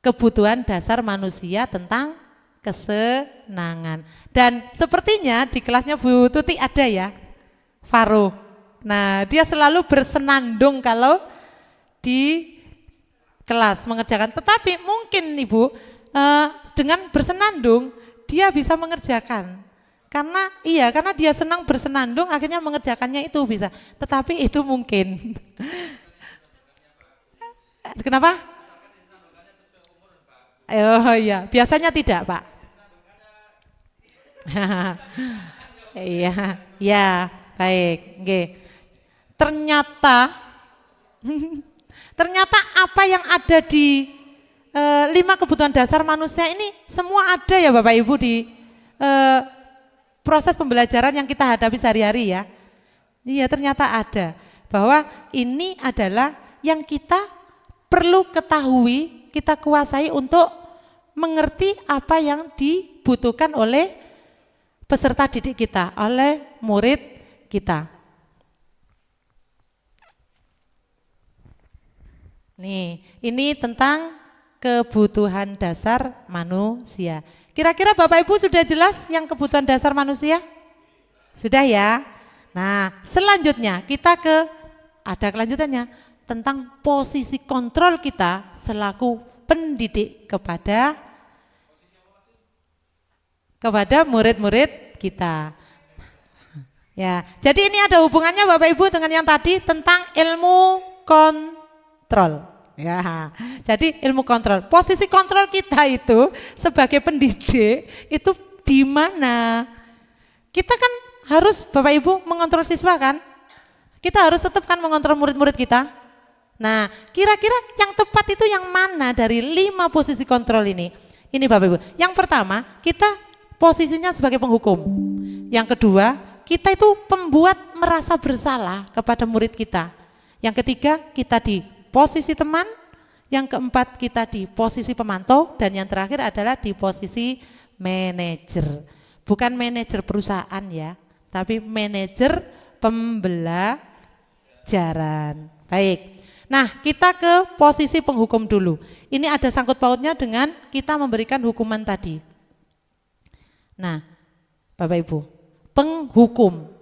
kebutuhan dasar manusia tentang kesenangan. Dan sepertinya di kelasnya Bu Tuti ada ya, Faro. Nah, dia selalu bersenandung kalau di kelas mengerjakan, tetapi mungkin Ibu dengan bersenandung dia bisa mengerjakan karena dia senang bersenandung akhirnya mengerjakannya itu bisa, tetapi itu mungkin. Kenapa? Oh iya, biasanya tidak Pak. Iya, ya baik. Oke. Ternyata apa yang ada di 5 kebutuhan dasar manusia ini semua ada ya Bapak Ibu di proses pembelajaran yang kita hadapi sehari-hari ya. Iya, ternyata ada. Bahwa ini adalah yang kita perlu ketahui, kita kuasai untuk mengerti apa yang dibutuhkan oleh peserta didik kita, oleh murid kita. Nih, ini tentang kebutuhan dasar manusia. Kira-kira Bapak Ibu sudah jelas yang kebutuhan dasar manusia? Sudah ya? Nah, selanjutnya kita ada kelanjutannya tentang posisi kontrol kita selaku pendidik kepada murid-murid kita. Ya, jadi ini ada hubungannya Bapak Ibu dengan yang tadi tentang ilmu kontrol. Ya, jadi ilmu kontrol. Posisi kontrol kita itu sebagai pendidik itu di mana? Kita kan harus Bapak Ibu mengontrol siswa kan? Kita harus tetap kan mengontrol murid-murid kita. Nah, kira-kira yang tepat itu yang mana dari 5 posisi kontrol ini? Ini Bapak Ibu. Yang pertama, kita posisinya sebagai penghukum. Yang kedua, kita itu pembuat merasa bersalah kepada murid kita. Yang ketiga, kita di posisi teman. Yang keempat, kita di posisi pemantau. Dan yang terakhir adalah di posisi manajer. Bukan manajer perusahaan ya, tapi manajer pembelajaran. Baik. Nah, kita ke posisi penghukum dulu. Ini ada sangkut pautnya dengan kita memberikan hukuman tadi. Nah, Bapak Ibu, penghukum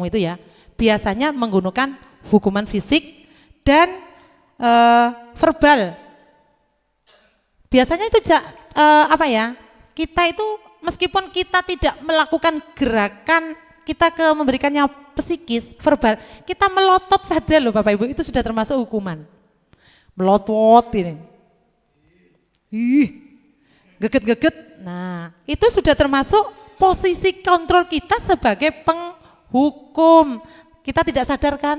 itu ya biasanya menggunakan hukuman fisik dan verbal. Biasanya itu kita itu meskipun kita tidak melakukan gerakan kita memberikannya psikis, verbal, kita melotot saja loh Bapak Ibu, itu sudah termasuk hukuman. Melotot ini. Geget-geget. Nah, itu sudah termasuk posisi kontrol kita sebagai penghukum. Kita tidak sadar kan?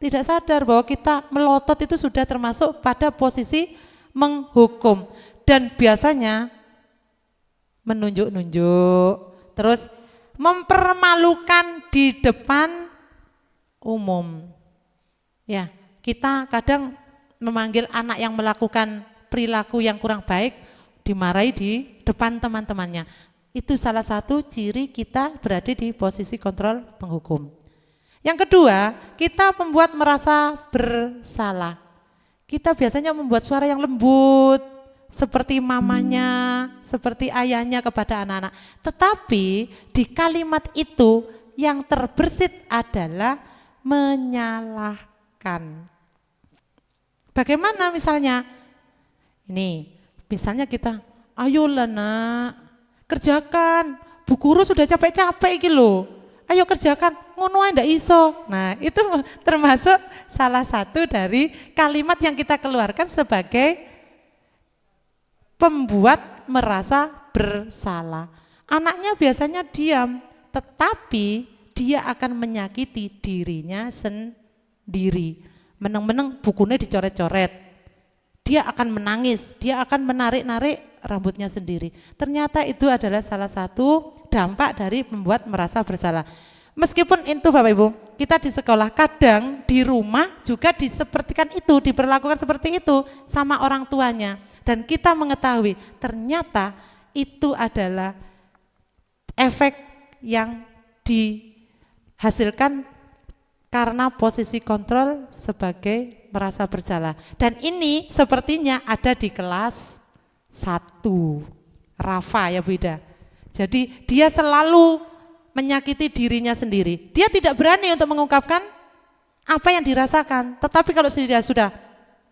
Tidak sadar bahwa kita melotot itu sudah termasuk pada posisi menghukum. Dan biasanya menunjuk-nunjuk, terus mempermalukan di depan umum. Ya, kita kadang memanggil anak yang melakukan perilaku yang kurang baik, dimarahi di depan teman-temannya. Itu salah satu ciri kita berada di posisi kontrol penghukum. Yang kedua, kita membuat merasa bersalah. Kita biasanya membuat suara yang lembut, seperti mamanya, seperti ayahnya kepada anak-anak. Tetapi di kalimat itu yang terbersit adalah menyalahkan. Bagaimana misalnya? Ini, misalnya kita, ayolah nak, kerjakan, Bu Guru sudah capek-capek iki lho. Ayo kerjakan, ngono ae ndak iso. Nah, itu termasuk salah satu dari kalimat yang kita keluarkan sebagai pembuat merasa bersalah. Anaknya biasanya diam, tetapi dia akan menyakiti dirinya sendiri. Meneng-meneng bukunya dicoret-coret. Dia akan menangis, dia akan menarik-narik rambutnya sendiri. Ternyata itu adalah salah satu dampak dari membuat merasa bersalah. Meskipun itu Bapak Ibu, kita di sekolah kadang di rumah juga disepertikan itu, diperlakukan seperti itu sama orang tuanya. Dan kita mengetahui ternyata itu adalah efek yang dihasilkan karena posisi kontrol sebagai merasa bersalah. Dan ini sepertinya ada di kelas 1, Rafa ya Bu Ida. Jadi dia selalu menyakiti dirinya sendiri. Dia tidak berani untuk mengungkapkan apa yang dirasakan. Tetapi kalau dia sudah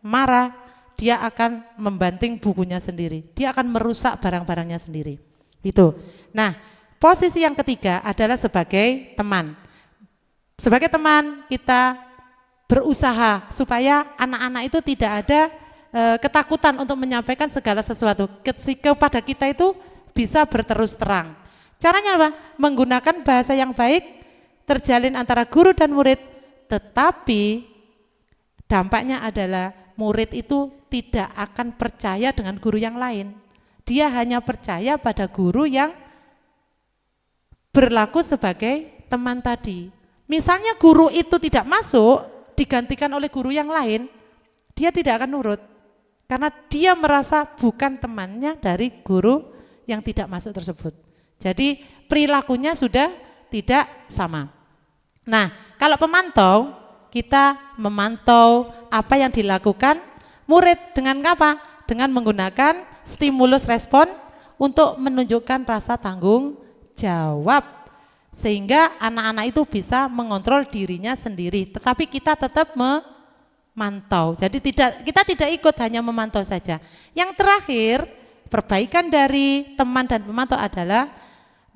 marah, dia akan membanting bukunya sendiri. Dia akan merusak barang-barangnya sendiri. Itu. Nah, posisi yang ketiga adalah sebagai teman. Sebagai teman kita berusaha supaya anak-anak itu tidak ada ketakutan untuk menyampaikan segala sesuatu kepada kita itu bisa berterus terang. Caranya apa? Menggunakan bahasa yang baik, terjalin antara guru dan murid, tetapi dampaknya adalah murid itu tidak akan percaya dengan guru yang lain. Dia hanya percaya pada guru yang berlaku sebagai teman tadi. Misalnya guru itu tidak masuk, digantikan oleh guru yang lain, dia tidak akan nurut. Karena dia merasa bukan temannya dari guru yang tidak masuk tersebut. Jadi perilakunya sudah tidak sama. Nah, kalau pemantau, kita memantau apa yang dilakukan murid dengan apa? Dengan menggunakan stimulus respon untuk menunjukkan rasa tanggung jawab. Sehingga anak-anak itu bisa mengontrol dirinya sendiri, tetapi kita tetap memantau. Jadi kita tidak ikut hanya memantau saja. Yang terakhir, perbaikan dari teman dan pemantau adalah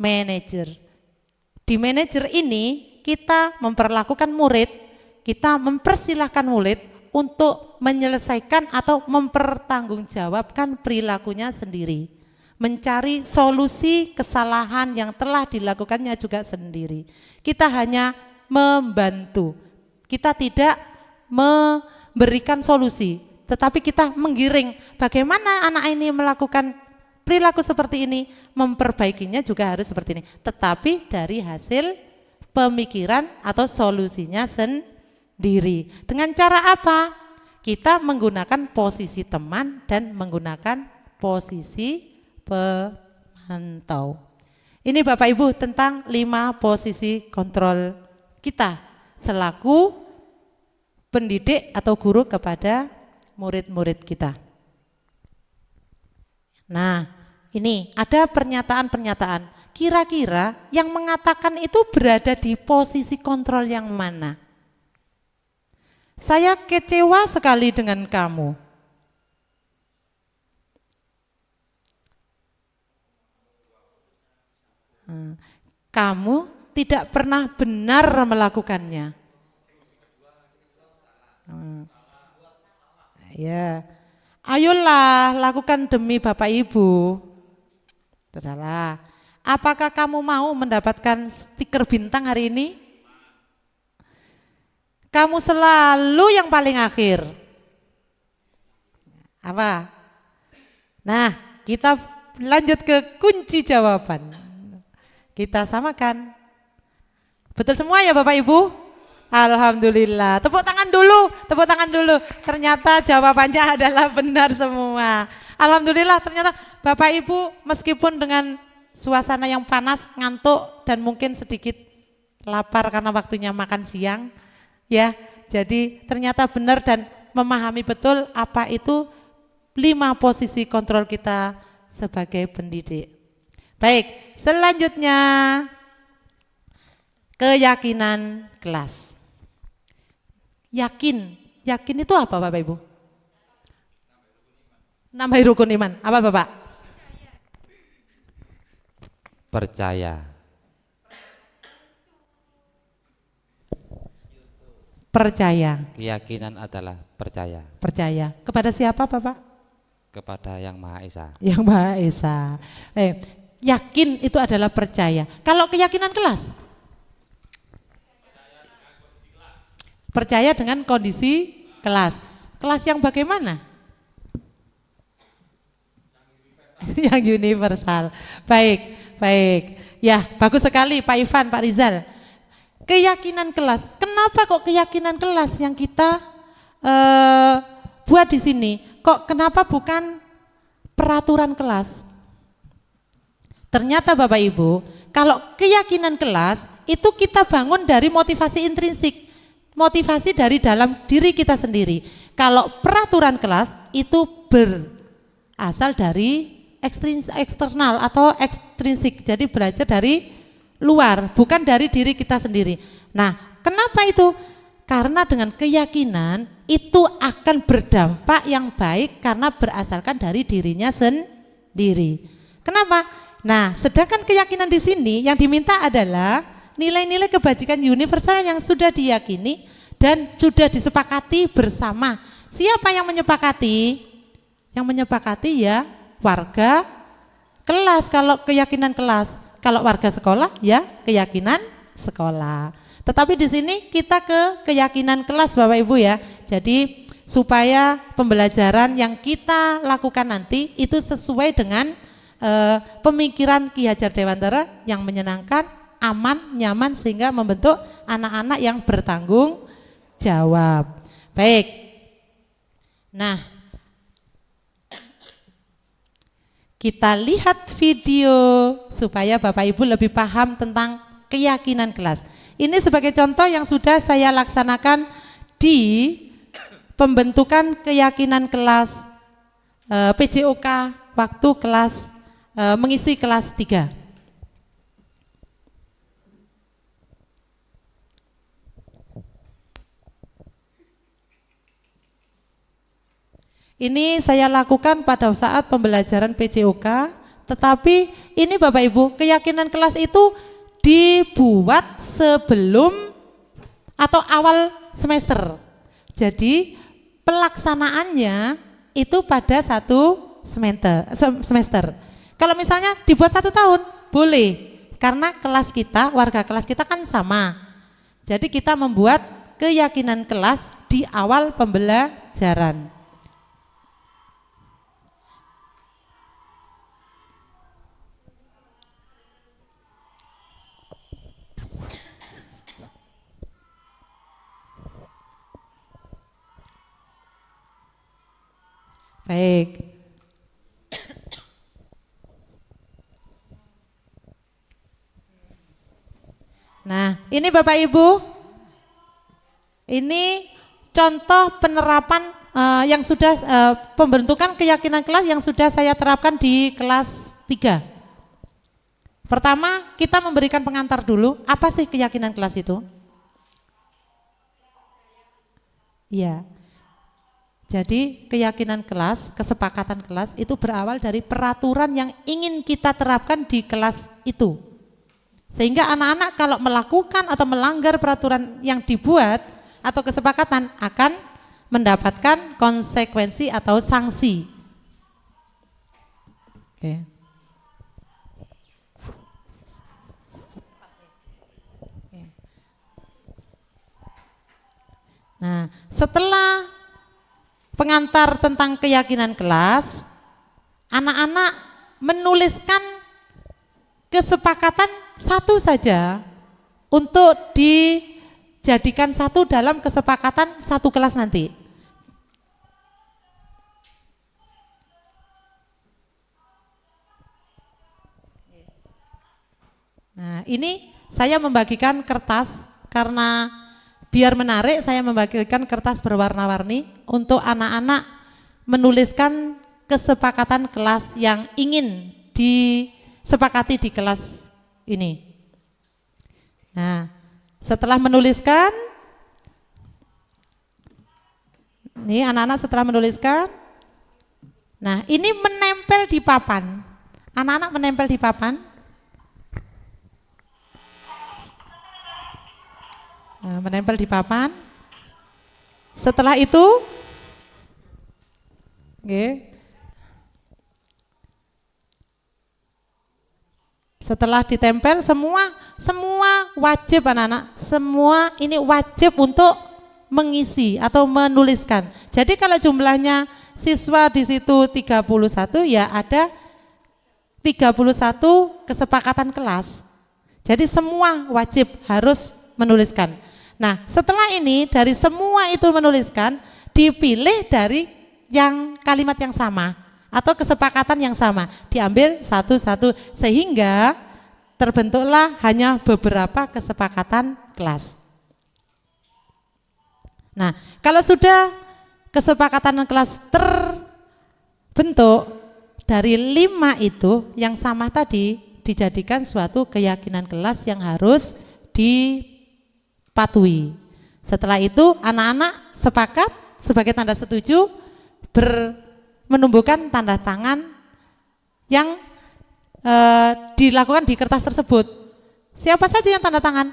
manajer. Di manajer ini kita memperlakukan murid, kita mempersilahkan murid untuk menyelesaikan atau mempertanggungjawabkan perilakunya sendiri, mencari solusi kesalahan yang telah dilakukannya juga sendiri. Kita hanya membantu, kita tidak memberikan solusi, tetapi kita menggiring bagaimana anak ini melakukan perilaku seperti ini, memperbaikinya juga harus seperti ini, tetapi dari hasil pemikiran atau solusinya sendiri. Dengan cara apa? Kita menggunakan posisi teman dan menggunakan posisi pemantau. Ini Bapak Ibu tentang 5 posisi kontrol kita selaku pendidik atau guru kepada murid-murid kita. Nah, ini ada pernyataan-pernyataan. Kira-kira yang mengatakan itu berada di posisi kontrol yang mana? Saya kecewa sekali dengan kamu. Kamu tidak pernah benar melakukannya. Ya, ayolah lakukan demi Bapak Ibu. Saudara, apakah kamu mau mendapatkan stiker bintang hari ini? Kamu selalu yang paling akhir. Apa? Nah, kita lanjut ke kunci jawaban. Kita samakan. Betul semua ya Bapak Ibu? Alhamdulillah. Tepuk tangan dulu, tepuk tangan dulu. Ternyata jawabannya adalah benar semua. Alhamdulillah, ternyata Bapak Ibu meskipun dengan suasana yang panas, ngantuk dan mungkin sedikit lapar karena waktunya makan siang, ya. Jadi ternyata benar dan memahami betul apa itu 5 posisi kontrol kita sebagai pendidik. Baik, selanjutnya keyakinan kelas. Yakin itu apa Bapak Ibu? Nambahi rukun iman. Apa Bapak? Percaya. Percaya. Keyakinan adalah percaya. Percaya. Kepada siapa Bapak? Kepada Yang Maha Esa. Yang Maha Esa. Yakin itu adalah percaya. Kalau keyakinan kelas? Percaya dengan kondisi kelas. Kelas yang bagaimana? Yang universal. Baik, baik. Ya, bagus sekali Pak Ivan, Pak Rizal. Keyakinan kelas. Kenapa kok keyakinan kelas yang kita buat di sini? Kok kenapa bukan peraturan kelas? Ternyata Bapak Ibu, kalau keyakinan kelas itu kita bangun dari motivasi intrinsik. Motivasi dari dalam diri kita sendiri. Kalau peraturan kelas itu berasal dari eksternal atau ekstrinsik. Jadi belajar dari luar, bukan dari diri kita sendiri. Nah, kenapa itu? Karena dengan keyakinan itu akan berdampak yang baik karena berasalkan dari dirinya sendiri. Kenapa? Nah, sedangkan keyakinan di sini yang diminta adalah nilai-nilai kebajikan universal yang sudah diyakini dan sudah disepakati bersama. Siapa yang menyepakati? Yang menyepakati ya warga kelas kalau keyakinan kelas. Kalau warga sekolah ya keyakinan sekolah. Tetapi di sini kita ke keyakinan kelas Bapak Ibu ya. Jadi supaya pembelajaran yang kita lakukan nanti itu sesuai dengan pemikiran Ki Hajar Dewantara yang menyenangkan, aman, nyaman sehingga membentuk anak-anak yang bertanggung jawab. Baik. Nah, kita lihat video supaya Bapak Ibu lebih paham tentang keyakinan kelas. Ini sebagai contoh yang sudah saya laksanakan di pembentukan keyakinan kelas PJOK waktu kelas mengisi kelas 3. Ini saya lakukan pada saat pembelajaran PJOK, tetapi ini Bapak Ibu, keyakinan kelas itu dibuat sebelum atau awal semester. Jadi pelaksanaannya itu pada 1 semester. Kalau misalnya dibuat 1 tahun, boleh. Karena kelas kita, warga kelas kita kan sama. Jadi kita membuat keyakinan kelas di awal pembelajaran. Baik. Nah, ini Bapak Ibu, ini contoh penerapan yang sudah pembentukan keyakinan kelas yang sudah saya terapkan di kelas 3. Pertama, kita memberikan pengantar dulu, apa sih keyakinan kelas itu? Iya. Jadi keyakinan kelas, kesepakatan kelas itu berawal dari peraturan yang ingin kita terapkan di kelas itu. Sehingga anak-anak kalau melakukan atau melanggar peraturan yang dibuat atau kesepakatan akan mendapatkan konsekuensi atau sanksi. Oke. Nah, setelah pengantar tentang keyakinan kelas, anak-anak menuliskan kesepakatan satu saja untuk dijadikan satu dalam kesepakatan satu kelas nanti. Nah, ini saya membagikan kertas karena biar menarik, saya membagikan kertas berwarna-warni untuk anak-anak menuliskan kesepakatan kelas yang ingin disepakati di kelas ini. Nah, setelah menuliskan, ini anak-anak setelah menuliskan, nah ini menempel di papan. Anak-anak menempel di papan. Nah, menempel di papan. Setelah itu, setelah ditempel semua wajib anak-anak, semua ini wajib untuk mengisi atau menuliskan. Jadi kalau jumlahnya siswa di situ 31 ya ada 31 kesepakatan kelas. Jadi semua wajib harus menuliskan. Nah, setelah ini dari semua itu menuliskan, dipilih dari yang kalimat yang sama atau kesepakatan yang sama, diambil satu-satu sehingga terbentuklah hanya beberapa kesepakatan kelas. Nah, kalau sudah kesepakatan kelas terbentuk dari 5 itu yang sama tadi dijadikan suatu keyakinan kelas yang harus dipatuhi. Setelah itu anak-anak sepakat sebagai tanda setuju menumbuhkan tanda tangan yang dilakukan di kertas tersebut. Siapa saja yang tanda tangan?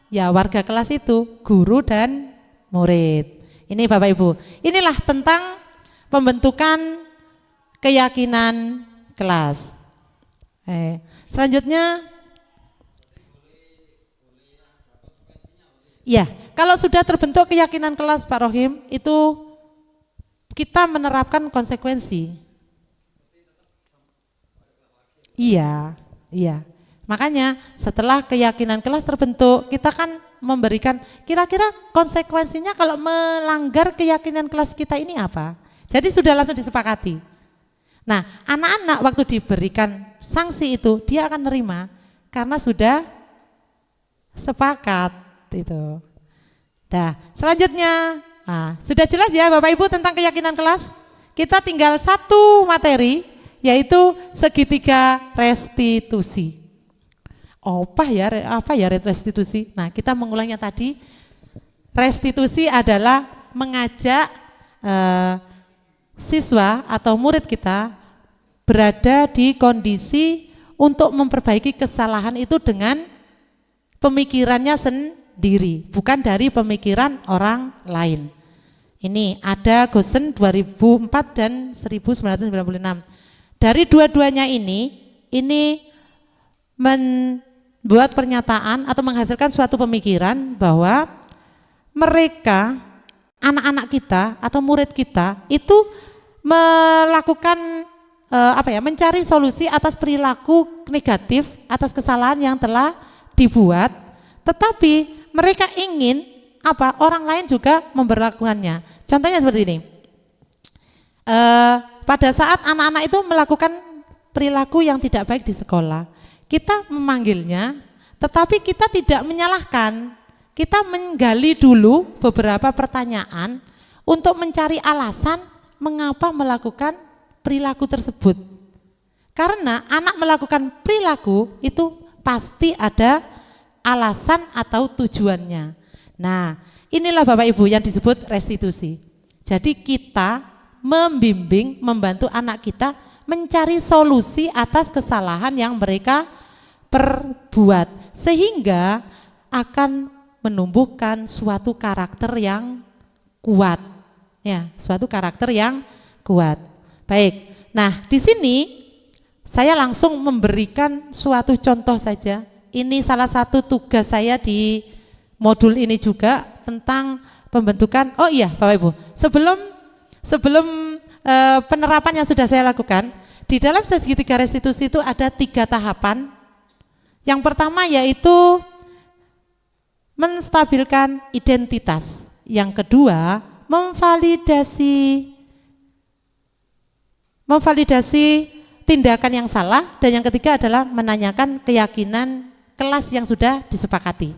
Ya warga kelas itu, guru dan murid. Ini Bapak Ibu, inilah tentang pembentukan keyakinan kelas. Selanjutnya, ya, kalau sudah terbentuk keyakinan kelas Pak Rohim, itu kita menerapkan konsekuensi. Iya. Makanya setelah keyakinan kelas terbentuk, kita kan memberikan kira-kira konsekuensinya kalau melanggar keyakinan kelas kita ini apa. Jadi sudah langsung disepakati. Nah, anak-anak waktu diberikan sanksi itu, dia akan nerima karena sudah sepakat itu. Nah, selanjutnya Nah, sudah jelas ya Bapak Ibu tentang keyakinan kelas? Kita tinggal satu materi, yaitu segitiga restitusi. Apa ya restitusi? Nah, kita mengulangnya tadi. Restitusi adalah mengajak siswa atau murid kita berada di kondisi untuk memperbaiki kesalahan itu dengan pemikirannya sendiri, bukan dari pemikiran orang lain. Ini ada Gosen 2004 dan 1996. Dari dua-duanya ini membuat pernyataan atau menghasilkan suatu pemikiran bahwa mereka, anak-anak kita atau murid kita itu melakukan mencari solusi atas perilaku negatif, atas kesalahan yang telah dibuat, tetapi mereka ingin orang lain juga memberlakukannya. Contohnya seperti ini. Pada saat anak-anak itu melakukan perilaku yang tidak baik di sekolah, kita memanggilnya, tetapi kita tidak menyalahkan. Kita menggali dulu beberapa pertanyaan untuk mencari alasan mengapa melakukan perilaku tersebut. Karena anak melakukan perilaku itu pasti ada alasan atau tujuannya. Nah, inilah Bapak Ibu yang disebut restitusi. Jadi kita membimbing, membantu anak kita mencari solusi atas kesalahan yang mereka perbuat, sehingga akan menumbuhkan suatu karakter yang kuat. Ya, suatu karakter yang kuat. Baik. Nah, di sini saya langsung memberikan suatu contoh saja. Ini salah satu tugas saya di modul ini juga tentang pembentukan. Oh iya, Bapak Ibu, sebelum penerapan yang sudah saya lakukan, di dalam segitiga restitusi itu ada 3 tahapan. Yang pertama yaitu menstabilkan identitas. Yang kedua, memvalidasi tindakan yang salah, dan yang ketiga adalah menanyakan keyakinan kelas yang sudah disepakati.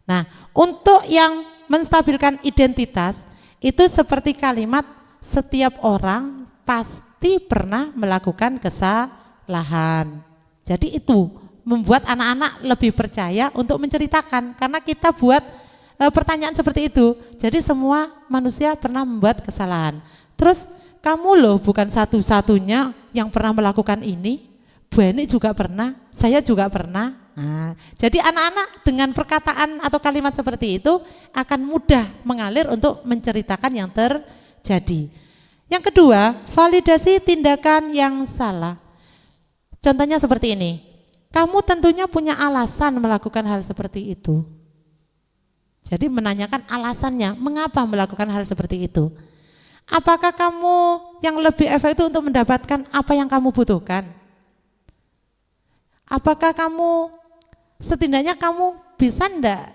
Nah, untuk yang menstabilkan identitas itu seperti kalimat setiap orang pasti pernah melakukan kesalahan. Jadi itu membuat anak-anak lebih percaya untuk menceritakan, karena kita buat pertanyaan seperti itu. Jadi semua manusia pernah membuat kesalahan. Terus kamu loh bukan satu-satunya yang pernah melakukan ini, Bu Eni juga pernah, saya juga pernah. Nah, jadi anak-anak dengan perkataan atau kalimat seperti itu akan mudah mengalir untuk menceritakan yang terjadi. Yang kedua, validasi tindakan yang salah. Contohnya seperti ini, kamu tentunya punya alasan melakukan hal seperti itu. Jadi menanyakan alasannya, mengapa melakukan hal seperti itu. Apakah kamu yang lebih efektif untuk mendapatkan apa yang kamu butuhkan? Apakah setidaknya kamu bisa enggak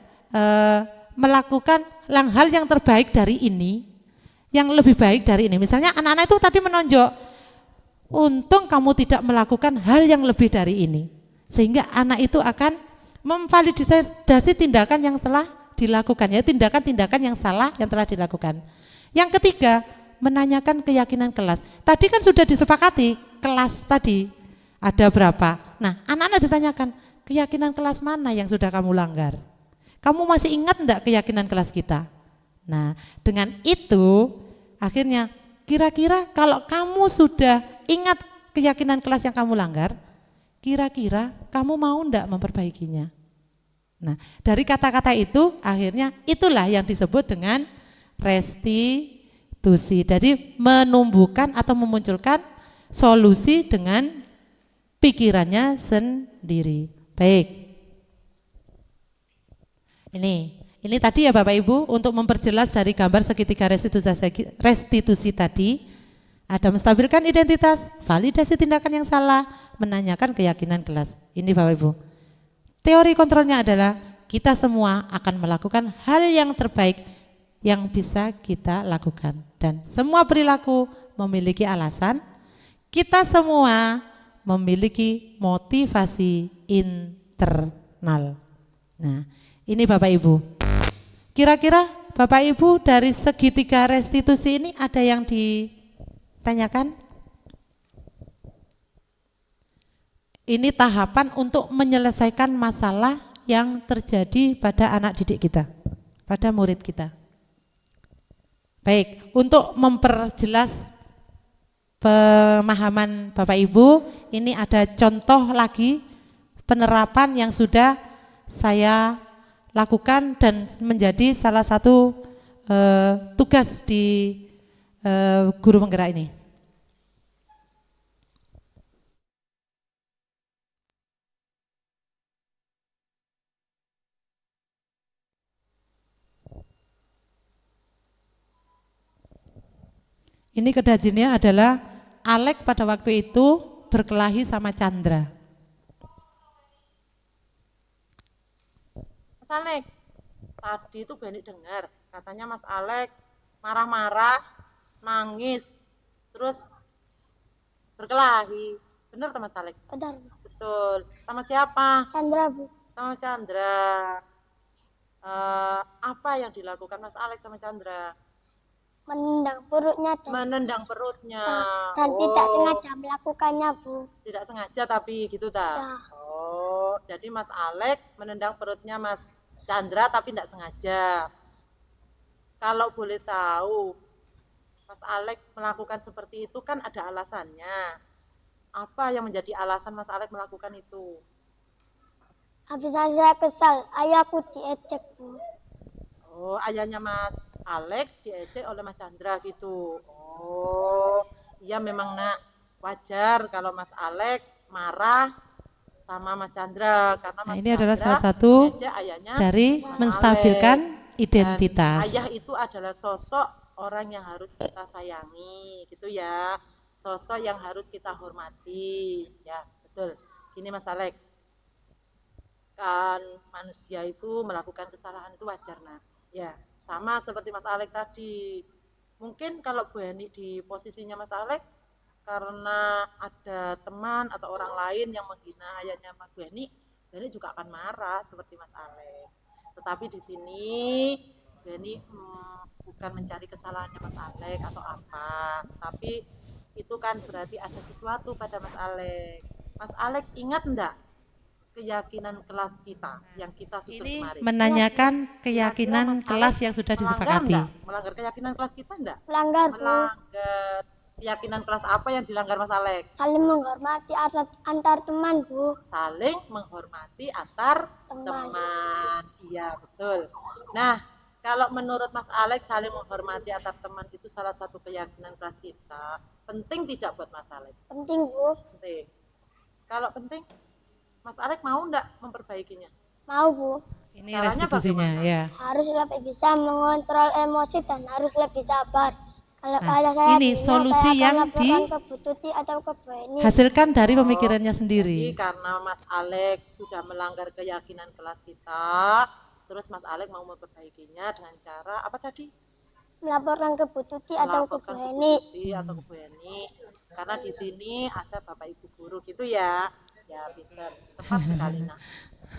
melakukan hal yang terbaik dari ini, yang lebih baik dari ini? Misalnya anak-anak itu tadi menonjok, untung kamu tidak melakukan hal yang lebih dari ini, sehingga anak itu akan memvalidasi tindakan yang telah dilakukan, ya, tindakan-tindakan yang salah yang telah dilakukan. Yang ketiga, menanyakan keyakinan kelas. Tadi kan sudah disepakati kelas tadi ada berapa. Nah, anak-anak ditanyakan, keyakinan kelas mana yang sudah kamu langgar? Kamu masih ingat enggak keyakinan kelas kita? Nah, dengan itu akhirnya kira-kira kalau kamu sudah ingat keyakinan kelas yang kamu langgar, kira-kira kamu mau enggak memperbaikinya? Nah, dari kata-kata itu akhirnya itulah yang disebut dengan restitusi. Jadi menumbuhkan atau memunculkan solusi dengan pikirannya sendiri. Baik. Ini tadi ya Bapak Ibu, untuk memperjelas dari gambar segitiga restitusi tadi, ada menstabilkan identitas, validasi tindakan yang salah, menanyakan keyakinan kelas. Ini Bapak Ibu. Teori kontrolnya adalah kita semua akan melakukan hal yang terbaik yang bisa kita lakukan, dan semua perilaku memiliki alasan. Kita semua memiliki motivasi internal. Nah, ini Bapak Ibu. Kira-kira Bapak Ibu dari segitiga restitusi ini ada yang ditanyakan? Ini tahapan untuk menyelesaikan masalah yang terjadi pada anak didik kita, pada murid kita. Baik, untuk memperjelas pemahaman Bapak Ibu, ini ada contoh lagi penerapan yang sudah saya lakukan dan menjadi salah satu tugas di guru penggerak ini. Ini kejadiannya adalah Alek pada waktu itu berkelahi sama Chandra. Mas Alek, tadi itu Benik dengar, katanya Mas Alek marah-marah, nangis, terus berkelahi. Benar tuh Mas Alek? Benar. Betul. Sama siapa? Chandra, Bu. Sama Chandra. Apa yang dilakukan Mas Alek sama Chandra? Menendang perutnya Menendang perutnya. dan tidak sengaja melakukannya, Bu. Tidak sengaja tapi gitu tak? Ya. Oh, jadi Mas Alek menendang perutnya Mas Chandra tapi tidak sengaja. Kalau boleh tahu, Mas Alek melakukan seperti itu kan ada alasannya. Apa yang menjadi alasan Mas Alek melakukan itu? Habis saya kesal, ayahku diejek, Bu. Oh, ayahnya Mas Alek diejek oleh Mas Chandra gitu. Oh, iya memang nak, wajar kalau Mas Alek marah sama Mas Chandra karena Mas Ini adalah Chandra salah satu diejek ayahnya dari Mas menstabilkan Alek. identitas. Dan ayah itu adalah sosok orang yang harus kita sayangi, gitu ya. Sosok yang harus kita hormati, ya betul. Gini Mas Alek, kan manusia itu melakukan kesalahan itu wajar nah, ya. Sama seperti Mas Alek tadi. Mungkin kalau Bu Heni di posisinya Mas Alek, karena ada teman atau orang lain yang menghina ayahnya Mas Bu Heni juga akan marah seperti Mas Alek. Tetapi di sini Bu Heni bukan mencari kesalahannya Mas Alek atau apa, tapi itu kan berarti ada sesuatu pada Mas Alek. Mas Alek ingat enggak keyakinan kelas kita yang kita susun Ini kemarin? menanyakan Kira-kira keyakinan Mas kelas Alek yang sudah melanggar disepakati. enggak? Melanggar keyakinan kelas kita enggak? Melanggar, Bu. Melanggar. Keyakinan kelas apa yang dilanggar Mas Alex? Saling menghormati antar teman, Bu. Saling menghormati antar Teman. teman. Iya, betul. Nah, kalau menurut Mas Alex saling menghormati antar teman itu salah satu keyakinan kelas kita. Penting tidak buat Mas Alex? Penting, Bu. Penting. Kalau penting, Mas Alex mau enggak memperbaikinya? Mau, Bu. Ini Caranya restitusinya, bagaimana? ya. Harus lebih bisa mengontrol emosi dan harus lebih sabar. Kalau Nah, ayah saya ini bingung, solusi saya akan yang laporkan ke Bu Tuti atau ke Bu Heni. Hasilkan dari pemikirannya Jadi sendiri. karena Mas Alex sudah melanggar keyakinan kelas kita, terus Mas Alex mau memperbaikinya dengan cara apa tadi? Melaporkan ke Bu Tuti atau ke Bu Melaporkan ke Heni. Bu Tuti atau ke Bu Heni. Karena di sini ada Bapak Ibu guru gitu ya. Ya, pintar. Tepat sekali nah.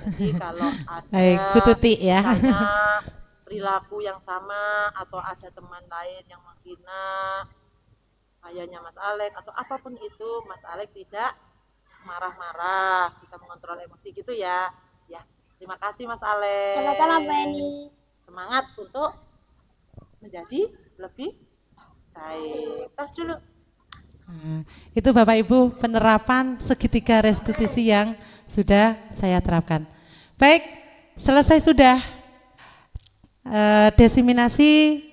Jadi kalau ada Baik, Bu Tuti ya. misalnya perilaku yang sama atau ada teman lain yang menghina ayahnya Mas Alex atau apapun itu, Mas Alex tidak marah-marah, bisa mengontrol emosi gitu ya. Ya, terima kasih Mas Alex. Sama-sama, Bu Heni. Semangat untuk menjadi lebih baik. Tos dulu. Nah, itu Bapak Ibu penerapan segitiga restitusi yang sudah saya terapkan. Baik, selesai sudah desiminasi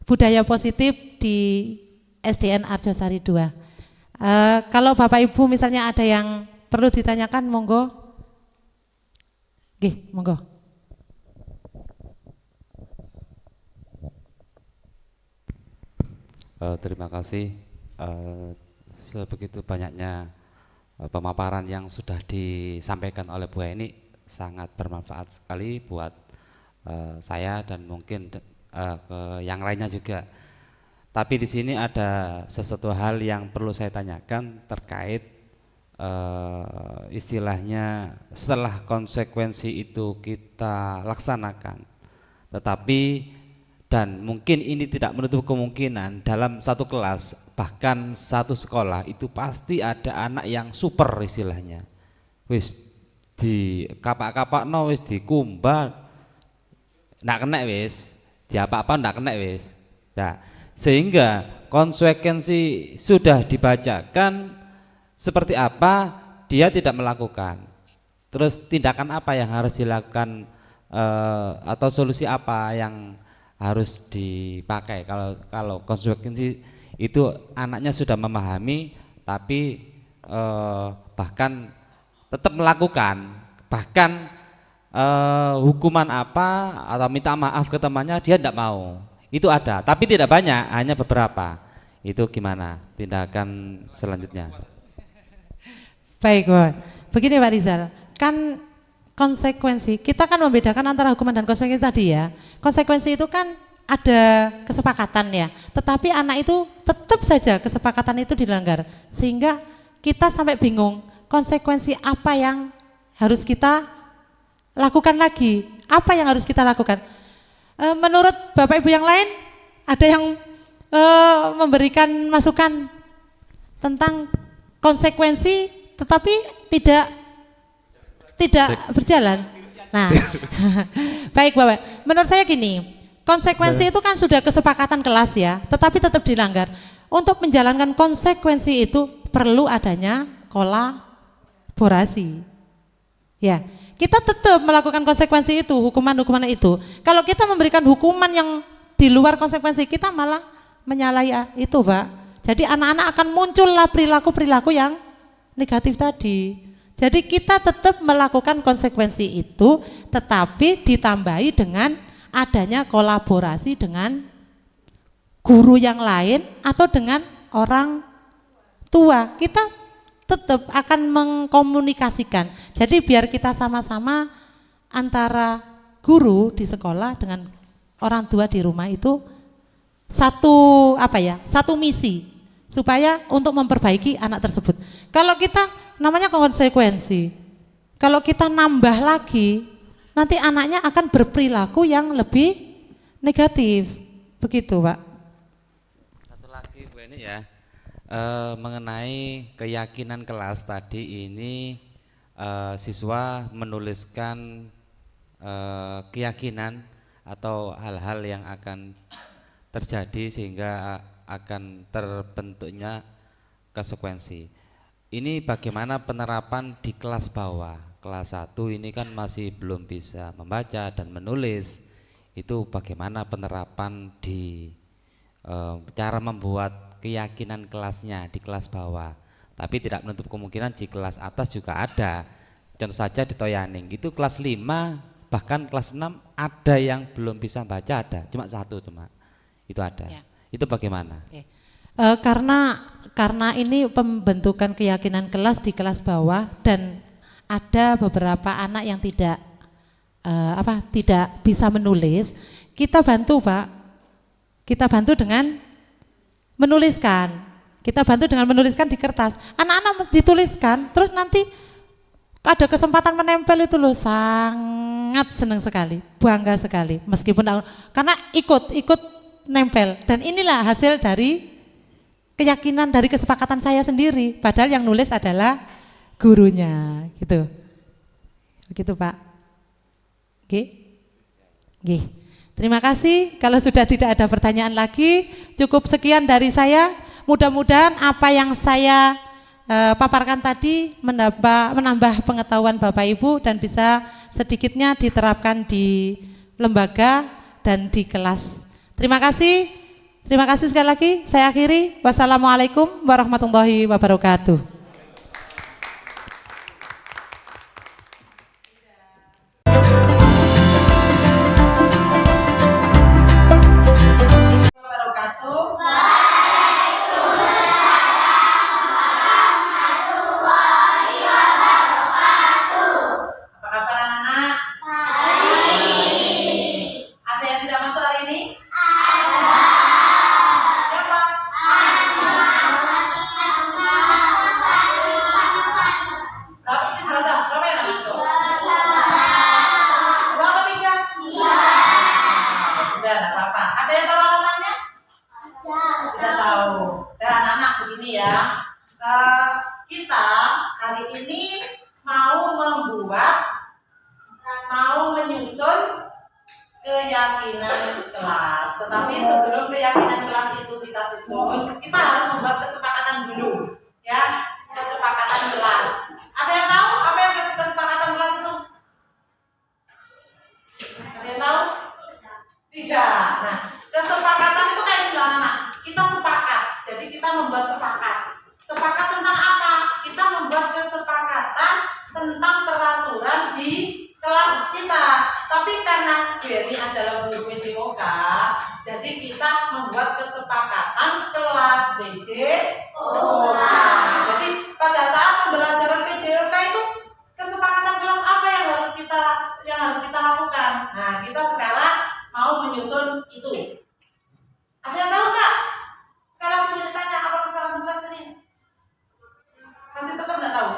budaya positif di SDN Arjosari 2. Kalau Bapak Ibu misalnya ada yang perlu ditanyakan, monggo. Nggih, monggo. Terima kasih. Sebegitu banyaknya pemaparan yang sudah disampaikan oleh Bu Heni sangat bermanfaat sekali buat saya dan mungkin ke yang lainnya juga. Tapi di sini ada sesuatu hal yang perlu saya tanyakan terkait istilahnya setelah konsekuensi itu kita laksanakan, tetapi Dan mungkin ini tidak menutup kemungkinan dalam satu kelas, bahkan satu sekolah itu pasti ada anak yang super istilahnya. Wis di kapak-kapak no, wis dikumbah ndak kena wis, di apa-apa ndak kena wis. Nah, sehingga konsekuensi sudah dibacakan seperti apa dia tidak melakukan. Terus tindakan apa yang harus dilakukan atau solusi apa yang harus dipakai kalau konsekuensi itu anaknya sudah memahami tapi bahkan tetap melakukan, bahkan hukuman apa atau minta maaf ke temannya dia tidak mau, itu ada tapi tidak banyak, hanya beberapa. Itu gimana tindakan selanjutnya? Baik, Pak. Begini Pak Rizal, kan konsekuensi, kita kan membedakan antara hukuman dan konsekuensi tadi ya. Konsekuensi itu kan ada kesepakatan ya, tetapi anak itu tetap saja kesepakatan itu dilanggar, sehingga kita sampai bingung konsekuensi apa yang harus kita lakukan lagi, apa yang harus kita lakukan. Menurut Bapak Ibu yang lain, ada yang memberikan masukan tentang konsekuensi tetapi tidak berjalan. Nah, baik Bapak, menurut saya gini, konsekuensi itu kan sudah kesepakatan kelas ya, tetapi tetap dilanggar. Untuk menjalankan konsekuensi itu perlu adanya kolaborasi. Ya, kita tetap melakukan konsekuensi itu, hukuman-hukuman itu. Kalau kita memberikan hukuman yang di luar konsekuensi, kita malah menyalahi itu, Pak. Jadi anak-anak akan muncullah perilaku-perilaku yang negatif tadi. Jadi kita tetap melakukan konsekuensi itu, tetapi ditambahi dengan adanya kolaborasi dengan guru yang lain atau dengan orang tua. Kita tetap akan mengkomunikasikan. Jadi biar kita sama-sama antara guru di sekolah dengan orang tua di rumah itu satu misi supaya untuk memperbaiki anak tersebut. Kalau kita namanya konsekuensi, kalau kita nambah lagi, nanti anaknya akan berperilaku yang lebih negatif, begitu Pak. Satu lagi Bu Eni ya, mengenai keyakinan kelas tadi ini, siswa menuliskan keyakinan atau hal-hal yang akan terjadi sehingga akan terbentuknya konsekuensi. Ini bagaimana penerapan di kelas bawah? Kelas 1 ini kan masih belum bisa membaca dan menulis. Itu bagaimana penerapan di cara membuat keyakinan kelasnya di kelas bawah? Tapi tidak menutup kemungkinan di kelas atas juga ada. Contoh saja di Toyaning itu kelas 5 bahkan kelas 6 ada yang belum bisa baca, ada cuma satu itu ada ya. Itu bagaimana? Karena ini pembentukan keyakinan kelas di kelas bawah dan ada beberapa anak yang tidak bisa menulis, kita bantu Pak, kita bantu dengan menuliskan, di kertas. Anak-anak dituliskan, terus nanti ada kesempatan menempel itu loh, sangat senang sekali, bangga sekali, meskipun karena ikut nempel, dan inilah hasil dari keyakinan dari kesepakatan saya sendiri, padahal yang nulis adalah gurunya, gitu. Begitu Pak. Oke. Terima kasih. Kalau sudah tidak ada pertanyaan lagi, cukup sekian dari saya. Mudah-mudahan apa yang saya paparkan tadi menambah pengetahuan Bapak Ibu dan bisa sedikitnya diterapkan di lembaga dan di kelas. Terima kasih sekali lagi. Saya akhiri. Wassalamualaikum warahmatullahi wabarakatuh. ya, kita hari ini mau menyusun keyakinan kelas. Tetapi sebelum keyakinan kelas itu kita susun, kita harus membuat kesepakatan dulu, ya, kesepakatan kelas. Ada yang tahu apa yang kesepakatan kelas itu? Ada yang tahu? Tidak. Nah, kesepakatan itu kayak gini anak-anak. Kita sepakat. Jadi kita membuat sepakat. Sepakat tentang apa? Kita membuat kesepakatan tentang peraturan di kelas kita. Tapi karena ini adalah guru PJOK, jadi kita membuat kesepakatan kelas PJOK. Jadi pada saat pembelajaran PJOK itu kesepakatan kelas apa yang harus kita lakukan? Nah, kita sekarang mau menyusun itu. Ada yang tahu nggak? Sekarang aku mau tanya apa kesepakatan kelas ini? Masih tetap nggak tahu?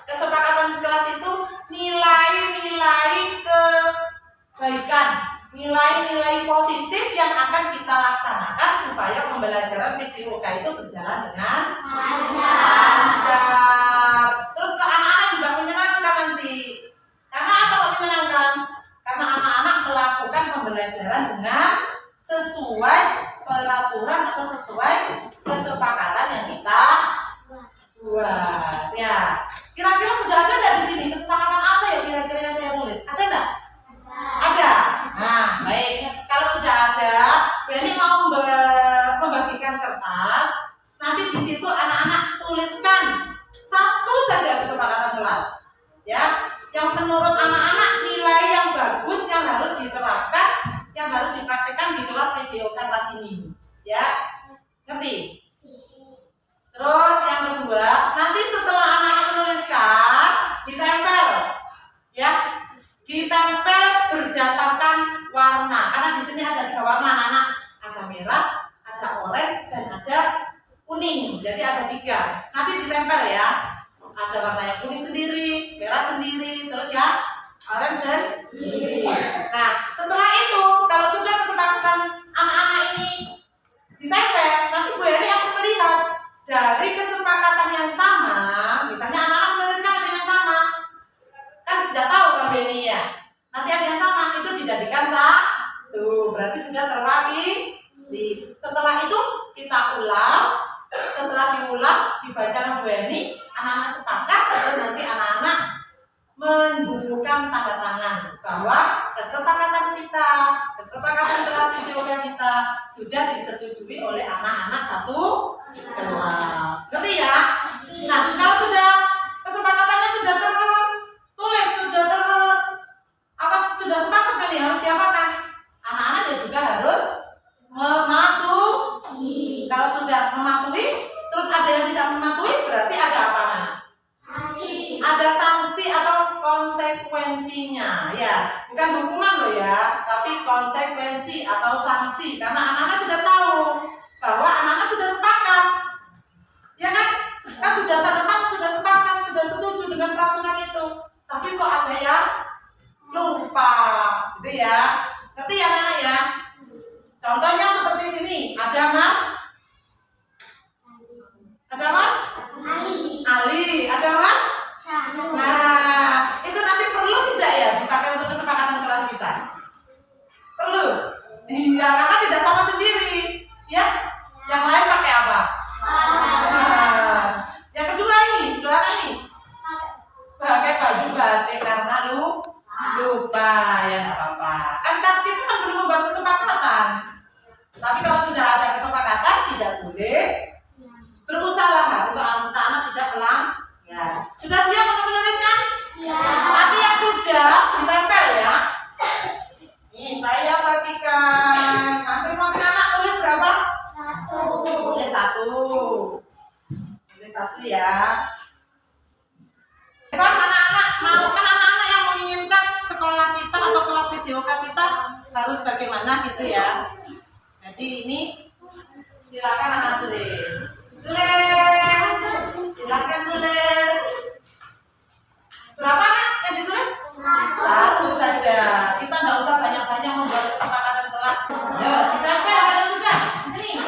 Kesepakatan kelas itu nilai-nilai kebaikan, nilai-nilai positif yang akan kita laksanakan supaya pembelajaran PJOK itu berjalan dengan lancar. Terus ke anak-anak juga menyenangkan nanti. Karena apa kok menyenangkan? Karena anak-anak melakukan pembelajaran dengan sesuai peraturan atau sesuai kesepakatan yang kita buat. Ya, kira-kira sudah ada nggak di sini kesepakatan apa ya kira-kira yang saya tulis? Ada nggak? Ada. Nah, baik. Kalau sudah ada, Beni mau membagikan kertas. Nanti di situ anak-anak tuliskan satu saja kesepakatan kelas. Ya, yang menurut anak-anak nilai yang bagus yang harus diterapkan, yang harus dipraktikkan di kelas PJOK kelas ini. Ya, ngerti? Terus yang kedua, nanti setelah anak-anak menuliskan, ditempel, ya, ditempel berdasarkan warna. Karena di sini ada 3 warna, anak-anak. Ada merah, ada oranye, dan ada kuning. Jadi ada 3. Nanti ditempel ya. Ada warna yang kuning sendiri, merah sendiri, terus ya, oranye sendiri. Nah, setelah itu, kalau sudah kesepakatan anak-anak ini ditempel, nanti Bu Eni akan melihat dari kesepakatan yang sama. Misalnya anak-anak menuliskan ada yang sama, kan tidak tahu kan Bu Eni ya. Nanti ada yang sama, itu dijadikan satu, berarti sudah terwakili. Setelah itu kita ulas, setelah diulas dibacakan Bu Eni, anak-anak sepakat, dan nanti anak-anak membubuhkan tanda tangan bahwa kesepakatan kita, kesepakatan kelas PJOK kita sudah disetujui oleh anak-anak satu kelas. Ngerti ya? Nah, kalau sudah kesepakatannya sudah tertulis, sudah sepakat kan ya, harus diapakan? Anak-anak juga harus mematuhi. Kalau sudah mematuhi, terus ada yang tidak mematuhi, berarti ada apa anak? Ada sanksi atau konsekuensinya, ya, bukan hukuman loh ya, tapi konsekuensi atau sanksi. Karena anak-anak sudah tahu bahwa anak-anak sudah sepakat, ya kan? Kan sudah tanda tangan, sudah sepakat, sudah setuju dengan peraturan itu. Tapi kok ada yang lupa, gitu ya? Ngerti ya anak-anak ya? Contohnya seperti sini, ada Mas. Ada Mas? Ali, ada Mas? Nah, itu nanti perlu tidak ya dipakai untuk kesepakatan kelas kita? Perlu? Iya, karena tidak sama sendiri, ya. Yang lain pakai apa? Nah, yang kedua ini, pakai baju batik karena lupa, ya nggak apa-apa. Kan kita kan belum membuat kesepakatan. Tapi kalau sudah ada kesepakatan, tidak boleh berusaha untuk anak-anak tidak melanggar. Sudah siap untuk menuliskan? Siap. Nanti yang sudah ditempel ya. Nih saya bagikan. Masing-masing anak nulis berapa? 1. Nulis 1. Nulis 1 ya. Pas anak-anak mau, kan anak-anak yang menginginkan sekolah kita atau kelas PJOK kita harus bagaimana gitu ya. Jadi ini silakan anak tulis. Silakan tulis. Berapa anak yang ditulis? 1 saja. Kita nggak usah banyak-banyak membuat kesepakatan kelas. Ya, kita ada sudah di sini.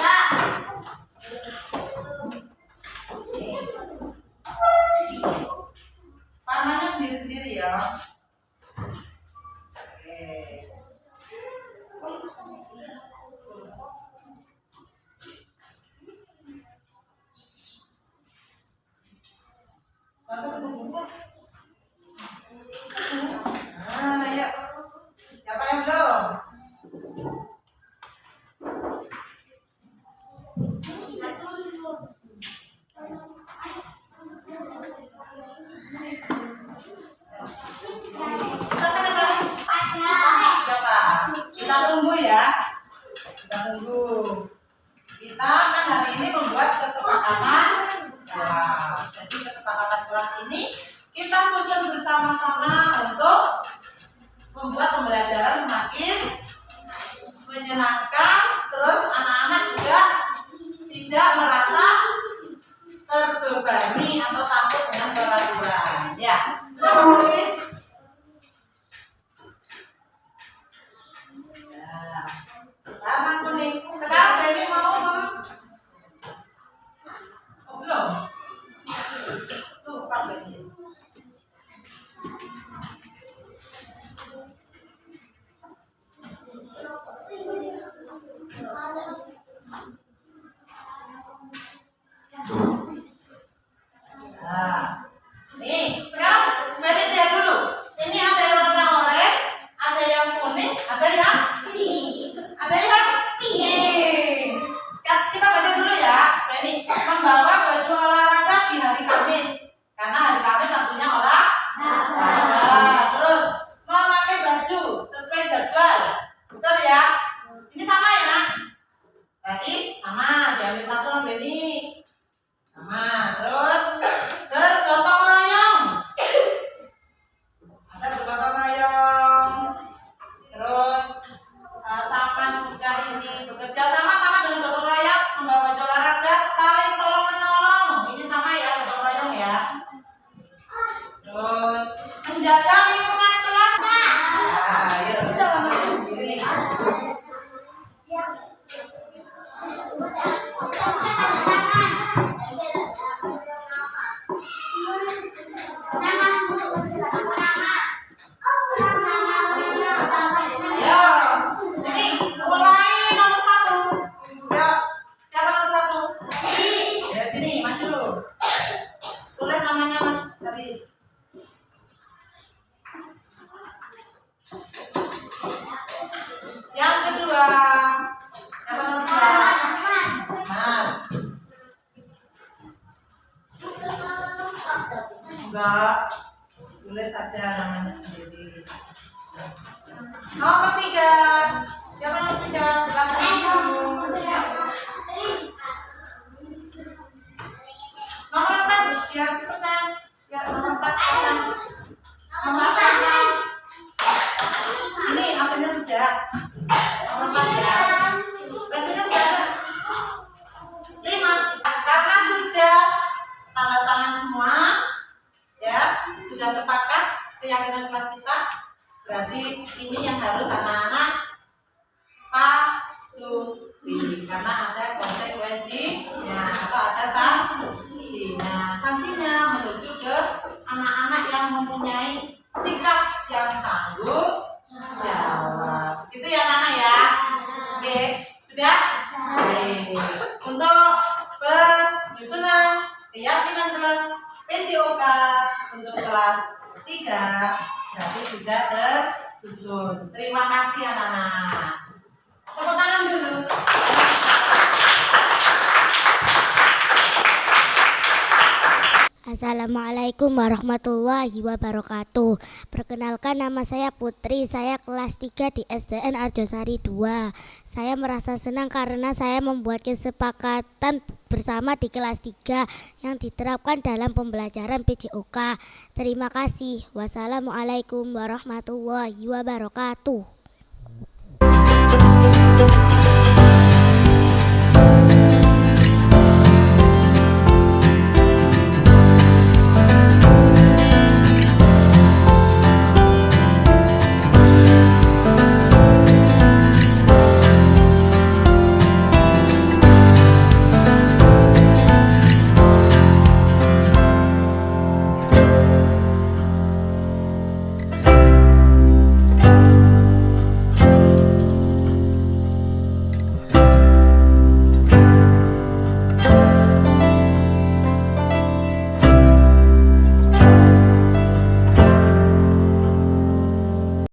2? Siapa nomor 2? Ahmad. Enggak, tulis saja namanya sendiri. Nomor 3. Siapa nomor 3? Silakan maju. Nomor 4, ya cepetan. Ya nomor 4 aja. Nomor 4. Ini absennya sudah. Nomor 4 ya. Absennya sudah. 5. Karena sudah tanda tangan semua, ya sudah sepakat keyakinan kelas kita. Berarti ini yang harus anak-anak patuhi karena ada konsekuensinya atau ada sanksinya. Sanksinya menuju ke anak-anak yang mempunyai sikap yang tanggung jawab. Gitu ya anak-anak ya. Oke, sudah? Baik. Untuk penyusunan keyakinan kelas PJOK untuk kelas 3 berarti sudah tersusun. Terima kasih anak-anak. Tepuk tangan dulu. Assalamualaikum warahmatullahi wabarakatuh. Perkenalkan, nama saya Putri, saya kelas 3 di SDN Arjosari 2. Saya merasa senang karena saya membuat kesepakatan bersama di kelas 3 yang diterapkan dalam pembelajaran PJOK. Terima kasih. Wassalamualaikum warahmatullahi wabarakatuh.